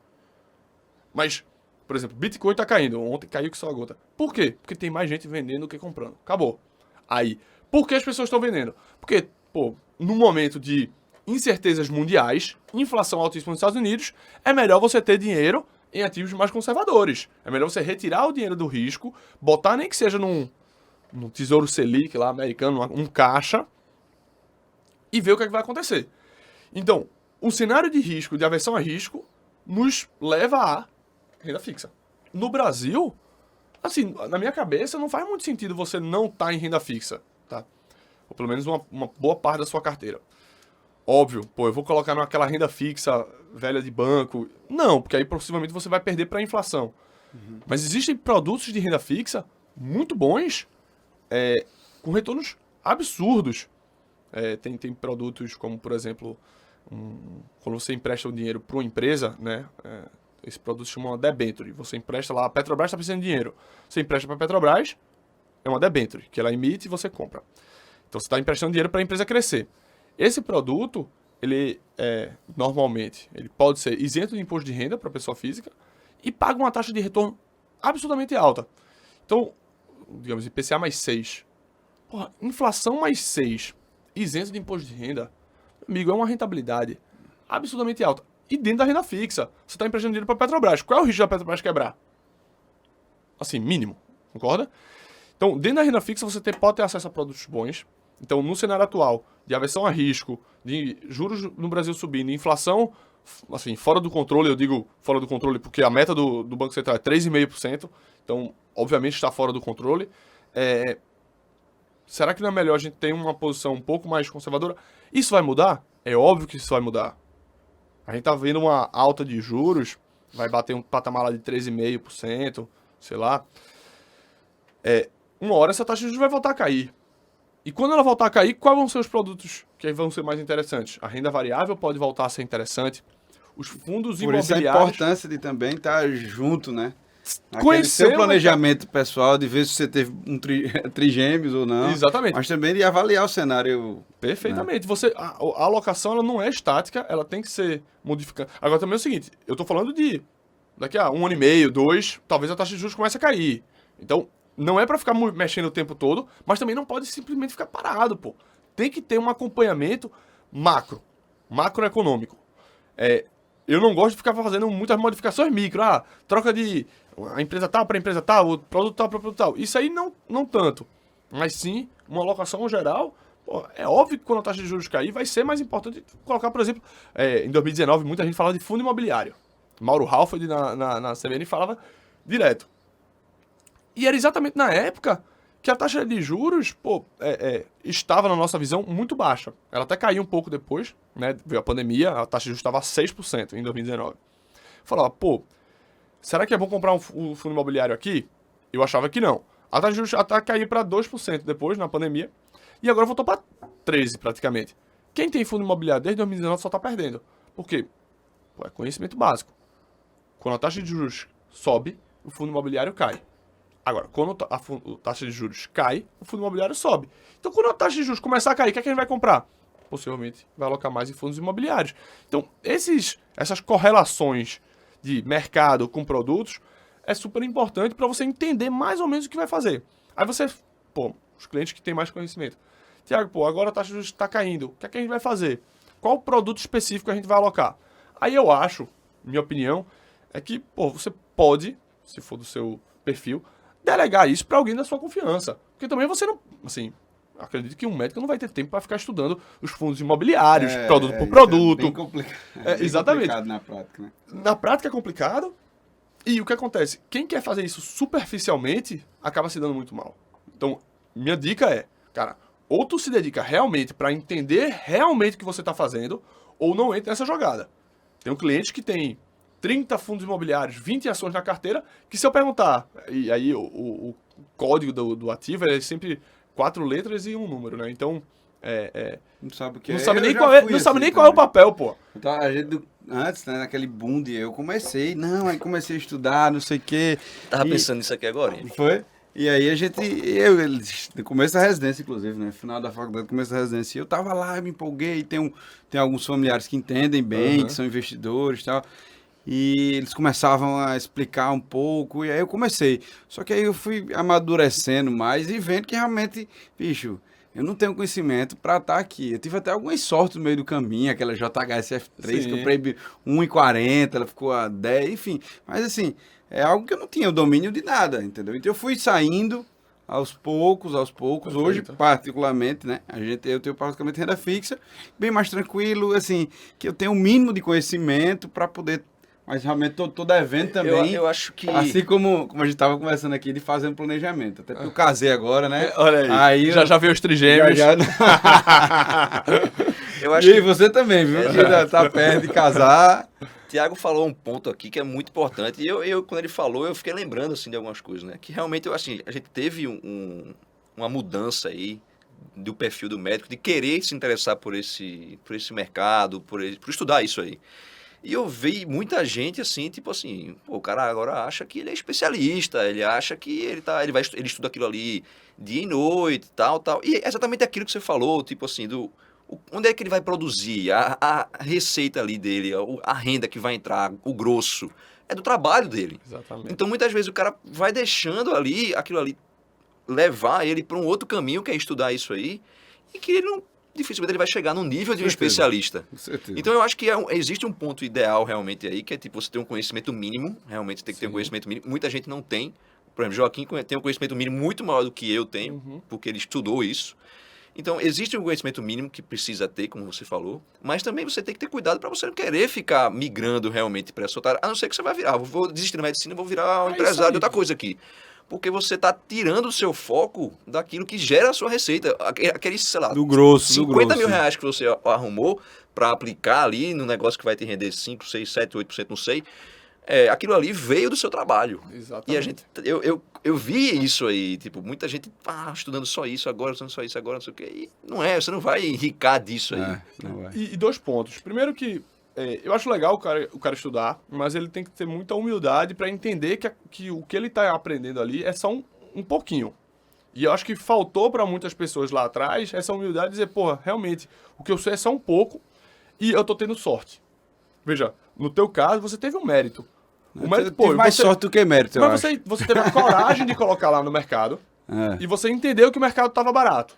Mas, por exemplo, Bitcoin está caindo. Ontem caiu que só a gota. Por quê? Porque tem mais gente vendendo do que comprando. Acabou. Aí, por que as pessoas estão vendendo? Porque, pô, no momento de incertezas mundiais, inflação altíssima nos Estados Unidos, é melhor você ter dinheiro em ativos mais conservadores. É melhor você retirar o dinheiro do risco, botar nem que seja num Tesouro Selic lá, americano, um caixa, e ver o que é que vai acontecer. Então, o cenário de risco, de aversão a risco, nos leva a renda fixa. No Brasil, assim, na minha cabeça, não faz muito sentido você não estar em renda fixa, tá? Ou pelo menos uma boa parte da sua carteira. Óbvio, pô, eu vou colocar naquela renda fixa velha de banco. Não, porque aí possivelmente você vai perder para a inflação. Mas existem produtos de renda fixa muito bons, com retornos absurdos. Tem produtos como, por exemplo, quando você empresta o dinheiro para uma empresa, né? Esse produto se chama uma debenture. Você empresta lá, a Petrobras está precisando de dinheiro. Você empresta para a Petrobras, é uma debenture, que ela emite e você compra. Então você está emprestando dinheiro para a empresa crescer. Esse produto, normalmente, ele pode ser isento de imposto de renda para a pessoa física e paga uma taxa de retorno absurdamente alta. Então, digamos, IPCA mais 6. Porra, inflação mais 6, isento de imposto de renda, amigo, é uma rentabilidade absurdamente alta. E dentro da renda fixa, você está emprestando dinheiro para a Petrobras. Qual é o risco da Petrobras quebrar? Assim, mínimo, concorda? Então, dentro da renda fixa, você pode ter acesso a produtos bons. Então, no cenário atual, de aversão a risco, de juros no Brasil subindo, inflação, assim, fora do controle, eu digo fora do controle porque a meta do Banco Central é 3,5%, então, obviamente, está fora do controle. Será que não é melhor a gente ter uma posição um pouco mais conservadora? Isso vai mudar? É óbvio que isso vai mudar. A gente está vendo uma alta de juros, vai bater um patamar lá de 13,5%, sei lá. Uma hora essa taxa de juros vai voltar a cair. E quando ela voltar a cair, quais vão ser os produtos que vão ser mais interessantes? A renda variável pode voltar a ser interessante. Os fundos Por isso a imobiliários... importância de também estar junto, né? Aquele Conhecer seu planejamento pessoal, de ver se você teve trigêmeos ou não. Exatamente. Mas também de avaliar o cenário. Perfeitamente. A alocação ela não é estática, ela tem que ser modificada. Agora também é o seguinte, eu estou falando de daqui a 1 ano e meio, 2, talvez a taxa de juros comece a cair. Então, não é para ficar mexendo o tempo todo, mas também não pode simplesmente ficar parado, pô. Tem que ter um acompanhamento macroeconômico. Eu não gosto de ficar fazendo muitas modificações micro. Troca de a empresa tal para a empresa tal, o produto tal para o produto tal. Isso aí não tanto. Mas sim, uma alocação geral. Pô, é óbvio que quando a taxa de juros cair, vai ser mais importante colocar, por exemplo, em 2019, muita gente falava de fundo imobiliário. Mauro Halford na CBN falava direto. E era exatamente na época que a taxa de juros, estava, na nossa visão, muito baixa. Ela até caiu um pouco depois, né? Veio a pandemia, a taxa de juros estava a 6% em 2019. Falava, será que é bom comprar um fundo imobiliário aqui? Eu achava que não. A taxa de juros até caiu para 2% depois, na pandemia, e agora voltou para 13% praticamente. Quem tem fundo imobiliário desde 2019 só está perdendo. Por quê? É conhecimento básico. Quando a taxa de juros sobe, o fundo imobiliário cai. Agora, quando a taxa de juros cai, o fundo imobiliário sobe. Então, quando a taxa de juros começar a cair, o que é que a gente vai comprar? Possivelmente vai alocar mais em fundos imobiliários. Então, essas correlações de mercado com produtos é super importante para você entender mais ou menos o que vai fazer. Aí você, os clientes que têm mais conhecimento. Tiago, agora a taxa de juros está caindo. O que é que a gente vai fazer? Qual produto específico a gente vai alocar? Aí eu acho, minha opinião, é que, você pode, se for do seu perfil, delegar isso para alguém da sua confiança. Porque também você não... Assim, acredito que um médico não vai ter tempo para ficar estudando os fundos imobiliários, produto por produto. É bem complicado. Exatamente. Complicado na prática, né? Na prática é complicado. E o que acontece? Quem quer fazer isso superficialmente acaba se dando muito mal. Então, minha dica é, cara, ou tu se dedica realmente para entender realmente o que você está fazendo, ou não entra nessa jogada. Tem um cliente que tem 30 fundos imobiliários, 20 ações na carteira, que se eu perguntar, e aí o código do ativo é sempre 4 letras e um número, né? Então, não sabe o que não é. sabe nem Eu já qual é, fui não sabe assim nem qual é o também. papel, pô. Então, a gente, antes, né, naquele boom eu comecei, aí comecei a estudar, não sei o quê. Tava pensando nisso aqui agora, hein? Foi? E aí no começo da residência, inclusive, né? Final da faculdade, começo da residência, eu tava lá, eu me empolguei, tem alguns familiares que entendem bem, que são investidores e tal. E eles começavam a explicar um pouco, e aí eu comecei. Só que aí eu fui amadurecendo mais e vendo que realmente, bicho, eu não tenho conhecimento para estar aqui. Eu tive até algumas sortes no meio do caminho, aquela JHSF3, que eu comprei 1,40, ela ficou a 10, enfim. Mas assim, é algo que eu não tinha o domínio de nada, entendeu? Então eu fui saindo aos poucos. Perfeito. Hoje, particularmente, né? Eu tenho praticamente renda fixa, bem mais tranquilo, assim, que eu tenho um mínimo de conhecimento para poder... Mas realmente tô devendo também. Eu acho que... Assim como a gente estava conversando aqui, de fazer um planejamento. Até porque eu casei agora, né? Olha aí, já veio os trigêmeos. Eu acho E que você também, viu? Já tá perto de casar. Tiago falou um ponto aqui que é muito importante. E eu quando ele falou, eu fiquei lembrando assim, de algumas coisas, né? Que realmente, assim, a gente teve uma mudança aí do perfil do médico, de querer se interessar por esse mercado, por estudar isso aí. E eu vi muita gente assim, tipo assim, o cara agora acha que ele é especialista, ele acha que ele estuda aquilo ali dia e noite, tal. E é exatamente aquilo que você falou, tipo assim, onde é que ele vai produzir? A receita ali dele, a renda que vai entrar, o grosso, é do trabalho dele. Exatamente. Então, muitas vezes, o cara vai deixando ali, aquilo ali, levar ele para um outro caminho, que é estudar isso aí, e que ele não, dificilmente ele vai chegar no nível de um certeza. especialista. Com certeza. Então, eu acho que existe um ponto ideal realmente aí, que é tipo, você ter um conhecimento mínimo, realmente tem que ter um conhecimento mínimo. Muita gente não tem. Por exemplo, Joaquim tem um conhecimento mínimo muito maior do que eu tenho, porque ele estudou isso. Então, existe um conhecimento mínimo que precisa ter, como você falou, mas também você tem que ter cuidado para você não querer ficar migrando realmente para essa outra área, a não ser que você vai virar, vou desistir da medicina, vou virar um empresário de outra coisa aqui. Porque você está tirando o seu foco daquilo que gera a sua receita. Aquele, sei lá, Do grosso, 50 mil reais que você arrumou para aplicar ali no negócio que vai te render 5, 6, 7, 8%, não sei. Aquilo ali veio do seu trabalho. Exatamente. E a gente, eu vi isso aí, tipo, muita gente estudando só isso agora, estudando só isso agora, não sei o quê. E não é, você não vai enricar disso aí. Não vai. E 2 pontos. Primeiro que eu acho legal o cara estudar, mas ele tem que ter muita humildade para entender que o que ele está aprendendo ali é só um pouquinho. E eu acho que faltou para muitas pessoas lá atrás essa humildade de dizer, porra, realmente, o que eu sei é só um pouco e eu tô tendo sorte. Veja, no teu caso, você teve um mérito. O mérito, Teve mais sorte do que mérito, eu mas acho. você teve a coragem de colocar lá no mercado e você entendeu que o mercado estava barato.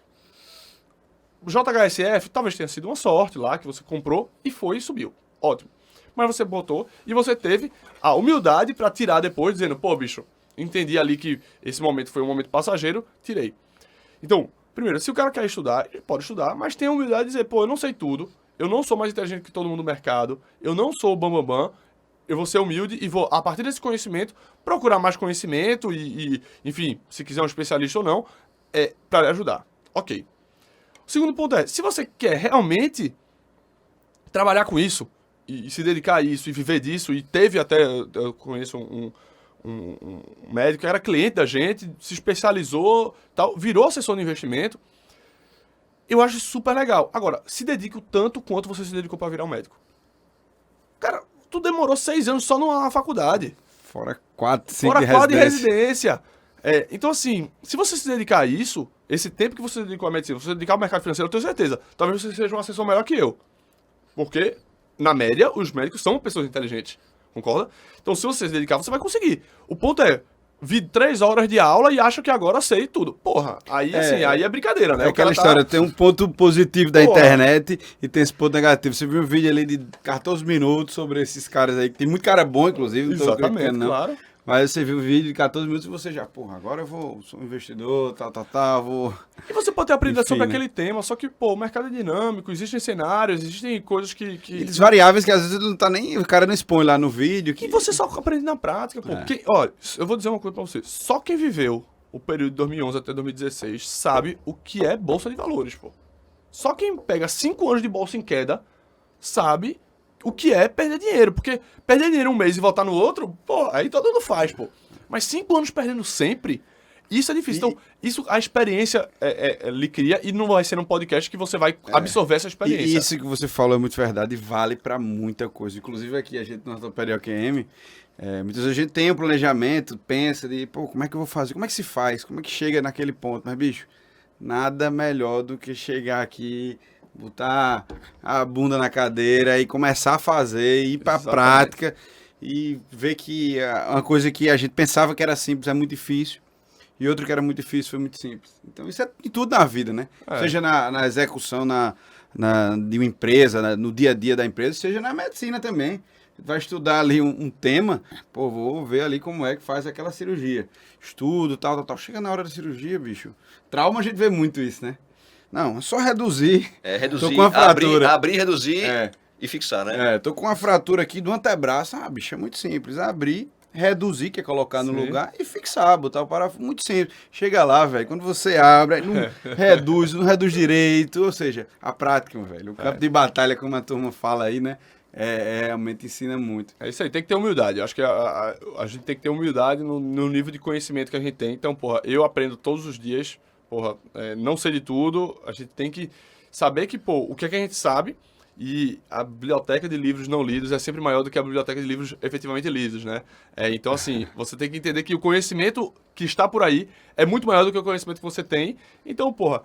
O JHSF talvez tenha sido uma sorte lá, que você comprou e foi e subiu. Ótimo. Mas você botou e você teve a humildade para tirar depois, dizendo, pô, bicho, entendi ali que esse momento foi um momento passageiro, tirei. Então, primeiro, se o cara quer estudar, ele pode estudar, mas tem a humildade de dizer, pô, eu não sei tudo, eu não sou mais inteligente que todo mundo no mercado, eu não sou o bambambam, eu vou ser humilde e vou, a partir desse conhecimento, procurar mais conhecimento enfim, se quiser um especialista ou não, para lhe ajudar. Ok. O segundo ponto é, se você quer realmente trabalhar com isso, e se dedicar a isso, e viver disso, e teve até, eu conheço um médico que era cliente da gente, se especializou, tal, virou assessor de investimento, eu acho super legal. Agora, se dedique o tanto quanto você se dedicou para virar um médico. Cara, tu demorou 6 anos só numa faculdade. Fora 4, 5 Fora de 4 de residência. residência. Então, assim, se você se dedicar a isso, esse tempo que você se dedicou à medicina, você se dedicar ao mercado financeiro, eu tenho certeza, talvez você seja um assessor melhor que eu. Porque, na média, os médicos são pessoas inteligentes. Concorda? Então, se você se dedicar, você vai conseguir. O ponto é, vi 3 horas de aula e acho que agora sei tudo. Porra, aí assim, aí é brincadeira, né? É aquela história, tem um ponto positivo da internet e tem esse ponto negativo. Você viu um vídeo ali de 14 minutos sobre esses caras aí, que tem muito cara bom, inclusive, não tô Exatamente, criticando, não. claro. Mas você viu o vídeo de 14 minutos e você já, porra, agora eu sou um investidor, vou... E você pode ter aprendido Enfim, sobre né? aquele tema, só que, pô, o mercado é dinâmico, existem cenários, existem coisas que... E variáveis que às vezes não tá nem, o cara não expõe lá no vídeo. E você só aprende na prática, pô. Olha, eu vou dizer uma coisa pra você. Só quem viveu o período de 2011 até 2016 sabe o que é bolsa de valores, pô. Só quem pega 5 anos de bolsa em queda sabe o que é perder dinheiro. Porque perder dinheiro um mês e voltar no outro, pô, aí todo mundo faz, pô. Mas 5 anos perdendo sempre, isso é difícil. Então, isso a experiência lhe cria e não vai ser um podcast que você vai absorver essa experiência. E isso que você falou é muito verdade e vale pra muita coisa. Inclusive aqui, a gente na Ortopedia QM, muitas vezes a gente tem um planejamento, pensa de, pô, como é que eu vou fazer? Como é que se faz? Como é que chega naquele ponto? Mas, bicho, nada melhor do que chegar aqui, botar a bunda na cadeira e começar a fazer, ir pra prática e ver que uma coisa que a gente pensava que era simples é muito difícil. E outro que era muito difícil foi muito simples. Então isso é em tudo na vida, né? Seja na execução de uma empresa, no dia a dia da empresa, seja na medicina também. Vai estudar ali um tema, pô, vou ver ali como é que faz aquela cirurgia. Estudo, tal. Chega na hora da cirurgia, bicho. Trauma a gente vê muito isso, né? Não, é só reduzir. Reduzir, tô com uma fratura. abrir, reduzir e fixar, né? Tô com uma fratura aqui do antebraço. Ah, bicho, é muito simples. Abrir, reduzir, que é colocar no lugar, e fixar, botar o parafuso. Muito simples. Chega lá, velho, quando você abre, não não reduz direito. Ou seja, a prática, velho. O campo de batalha, como a turma fala aí, né? Realmente ensina muito. É isso aí, tem que ter humildade. Eu acho que a gente tem que ter humildade no nível de conhecimento que a gente tem. Então, porra, eu aprendo todos os dias. Porra, não sei de tudo. A gente tem que saber que, pô, o que é que a gente sabe. E a biblioteca de livros não lidos é sempre maior do que a biblioteca de livros efetivamente lidos, né? Então, assim, você tem que entender que o conhecimento que está por aí é muito maior do que o conhecimento que você tem. Então, porra,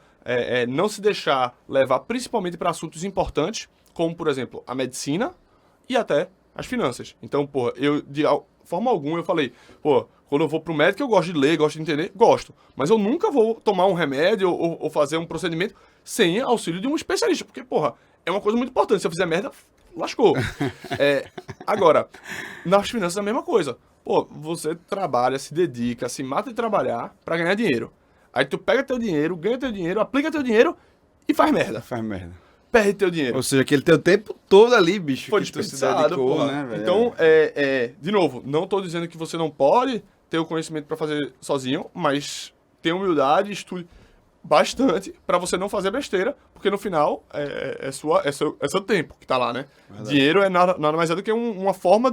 não se deixar levar principalmente para assuntos importantes, como, por exemplo, a medicina e até as finanças. Então, pô, de forma alguma eu falei, pô, quando eu vou pro médico eu gosto de ler, gosto de entender, gosto. Mas eu nunca vou tomar um remédio ou fazer um procedimento sem auxílio de um especialista, porque, porra, é uma coisa muito importante. Se eu fizer merda, lascou. Agora, nas finanças é a mesma coisa. Pô, você trabalha, se dedica, se mata de trabalhar pra ganhar dinheiro. Aí tu pega teu dinheiro, ganha teu dinheiro, aplica teu dinheiro e faz merda. Faz merda. Perde teu dinheiro. Ou seja, aquele teu tempo todo ali, bicho, Foi que tu se desperdiçado, dedicou, porra. né, velho? Então, de novo, não tô dizendo que você não pode ter o conhecimento pra fazer sozinho, mas tenha humildade, estude bastante pra você não fazer besteira, porque no final é seu tempo que tá lá, né? Verdade. Dinheiro é nada mais do que uma forma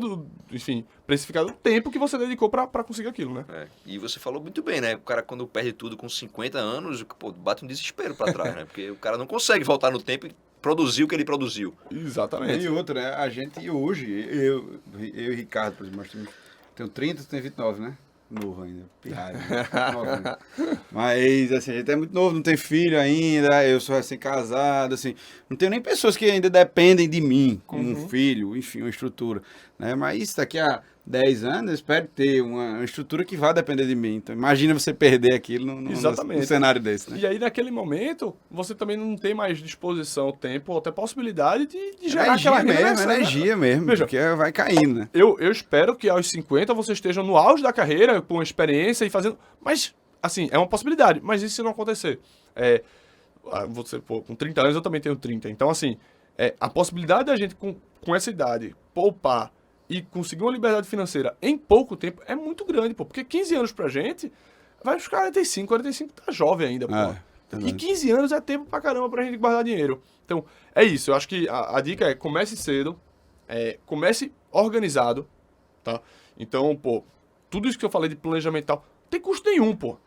enfim, precificar do tempo que você dedicou pra conseguir aquilo, né? E você falou muito bem, né? O cara, quando perde tudo com 50 anos, pô, bate um desespero pra trás, né? Porque o cara não consegue voltar no tempo e produzir o que ele produziu. Exatamente. E outra, né? A gente hoje, eu e Ricardo, por exemplo, nós tenho 30, tu tem 29, né? Novo ainda, pirralho. Né? Mas, assim, a gente é muito novo, não tem filho ainda, eu sou recém-casado, assim. Não tenho nem pessoas que ainda dependem de mim, como um filho, enfim, uma estrutura. Né? Mas daqui a 10 anos, eu espero ter uma estrutura que vá depender de mim. Então, imagina você perder aquilo num cenário desse, né? E aí, naquele momento, você também não tem mais disposição, tempo, ou até possibilidade de gerar aquela energia mesmo, Veja, porque vai caindo, né? Eu espero que aos 50 você esteja no auge da carreira, com experiência e fazendo... Mas, assim, é uma possibilidade. Mas e se não acontecer? Você, pô, com 30 anos eu também tenho 30. Então, assim, a possibilidade da gente, com essa idade, poupar e conseguir uma liberdade financeira em pouco tempo é muito grande, pô. Porque 15 anos pra gente, vai os 45 tá jovem ainda, pô. E 15 anos é tempo pra caramba pra gente guardar dinheiro. Então, é isso. Eu acho que a dica é comece cedo, comece organizado, tá? Então, pô, tudo isso que eu falei de planejamento e tal, não tem custo nenhum, pô.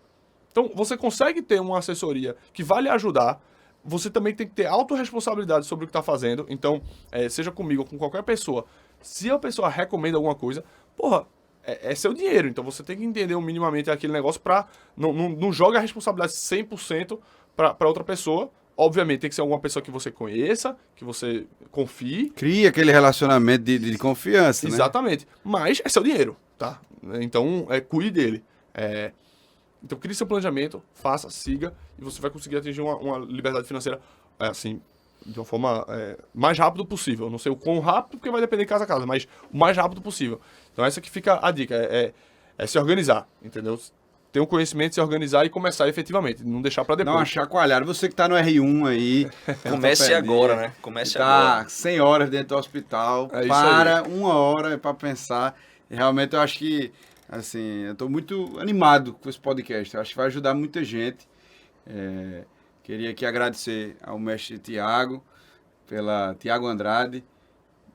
Então, você consegue ter uma assessoria que vai lhe ajudar. Você também tem que ter autorresponsabilidade sobre o que está fazendo. Então, seja comigo ou com qualquer pessoa, se a pessoa recomenda alguma coisa, porra, é seu dinheiro. Então, você tem que entender minimamente aquele negócio pra... Não joga a responsabilidade 100% para outra pessoa. Obviamente, tem que ser alguma pessoa que você conheça, que você confie. Cria aquele relacionamento de confiança, né? Exatamente. Mas é seu dinheiro, tá? Então, cuide dele. Então, crie seu planejamento, faça, siga, e você vai conseguir atingir uma liberdade financeira, assim, de uma forma mais rápido possível. Não sei o quão rápido, porque vai depender de casa a casa, mas o mais rápido possível. Então, essa que fica a dica, é se organizar, entendeu? Ter um conhecimento, se organizar e começar efetivamente, não deixar para depois. Dá uma chacoalhada. Você que tá no R1 aí... Comece agora, né? Comece agora. agora. 100 horas dentro do hospital, É isso para uma hora para pensar. E realmente eu acho que, assim, eu tô muito animado com esse podcast. Eu acho que vai ajudar muita gente. Queria aqui agradecer ao mestre Tiago Andrade,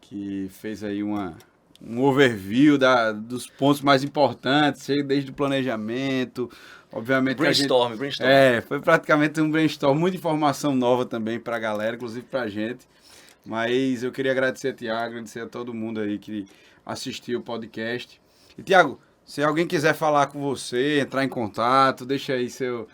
que fez aí um overview dos pontos mais importantes, desde o planejamento, obviamente... Brainstorm. Foi praticamente um brainstorm, muita informação nova também para a galera, inclusive para a gente. Mas eu queria agradecer a Tiago, agradecer a todo mundo aí que assistiu o podcast. E, Tiago, se alguém quiser falar com você, entrar em contato, deixa aí seu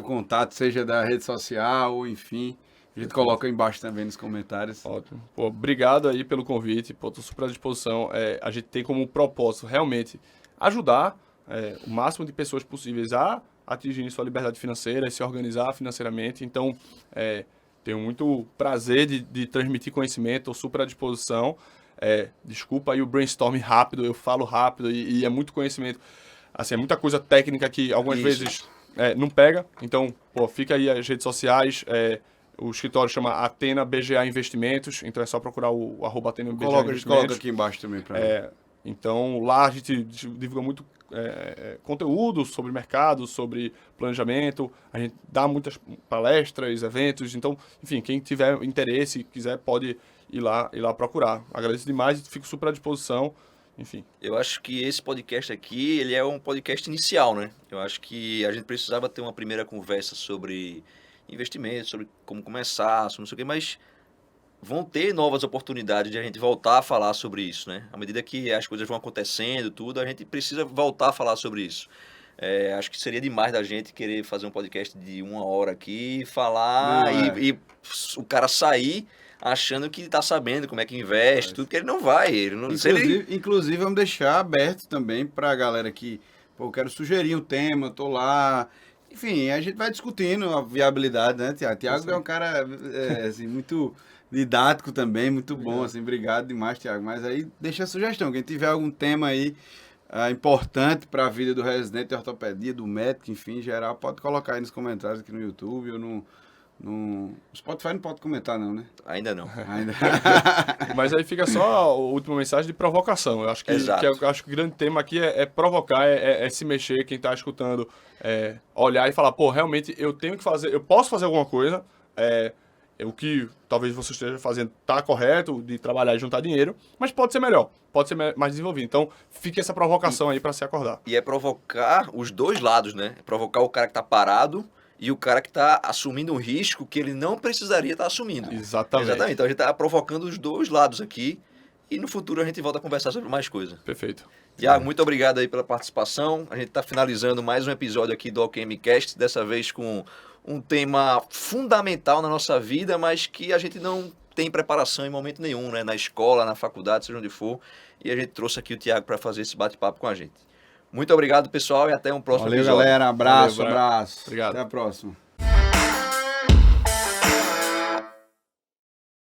contato, seja da rede social ou enfim... A gente coloca aí embaixo também nos comentários. Ótimo. Pô, obrigado aí pelo convite. Pô, tô super à disposição. A gente tem como propósito realmente ajudar o máximo de pessoas possíveis a atingirem sua liberdade financeira e se organizar financeiramente. Então, tenho muito prazer de transmitir conhecimento, estou super à disposição. Desculpa aí o brainstorm rápido, eu falo rápido e é muito conhecimento. Assim, é muita coisa técnica que algumas vezes não pega. Então, pô, fica aí as redes sociais. O escritório chama Athena BGA Investimentos, então é só procurar o @Athena BGA Investimentos. A gente coloca aqui embaixo também para Então, lá a gente divulga muito conteúdo sobre mercado, sobre planejamento, a gente dá muitas palestras, eventos, então, enfim, quem tiver interesse, quiser, pode ir lá procurar. Agradeço demais e fico super à disposição, enfim. Eu acho que esse podcast aqui, ele é um podcast inicial, né? Eu acho que a gente precisava ter uma primeira conversa sobre investimentos, sobre como começar, sobre não sei o quê, mas vão ter novas oportunidades de a gente voltar a falar sobre isso, né? À medida que as coisas vão acontecendo, tudo, a gente precisa voltar a falar sobre isso. Acho que seria demais da gente querer fazer um podcast de 1 hora aqui, falar Não, e o cara sair achando que tá sabendo como é que investe, tudo, porque ele não vai. Ele não, se ele... Inclusive, vamos deixar aberto também para a galera que, pô, eu quero sugerir um tema, tô lá. Enfim, a gente vai discutindo a viabilidade, né, Tiago? Tiago é um cara, assim, muito didático também, muito bom, assim, obrigado demais, Tiago. Mas aí, deixa a sugestão, quem tiver algum tema aí importante para a vida do residente de ortopedia, do médico, enfim, em geral, pode colocar aí nos comentários aqui no YouTube ou no Spotify não pode comentar não, né? Ainda não. Ainda. Mas aí fica só a última mensagem de provocação. Eu acho que, Exato. eu acho que o grande tema aqui é provocar, se mexer, quem está escutando, olhar e falar, pô, realmente eu tenho que fazer, eu posso fazer alguma coisa, o que talvez você esteja fazendo está correto, de trabalhar e juntar dinheiro, mas pode ser melhor, pode ser mais desenvolvido. Então, fique essa provocação aí para se acordar. E é provocar os dois lados, né? É provocar o cara que tá parado e o cara que está assumindo um risco que ele não precisaria estar assumindo. Exatamente. Então a gente está provocando os dois lados aqui e no futuro a gente volta a conversar sobre mais coisas. Perfeito. Tiago, muito obrigado aí pela participação. A gente está finalizando mais um episódio aqui do OQMcast, dessa vez com um tema fundamental na nossa vida, mas que a gente não tem preparação em momento nenhum, né? Na escola, na faculdade, seja onde for. E a gente trouxe aqui o Tiago para fazer esse bate-papo com a gente. Muito obrigado, pessoal, e até um próximo Valeu, episódio. galera. Abraço, Valeu, abraço. Obrigado. Até a próxima.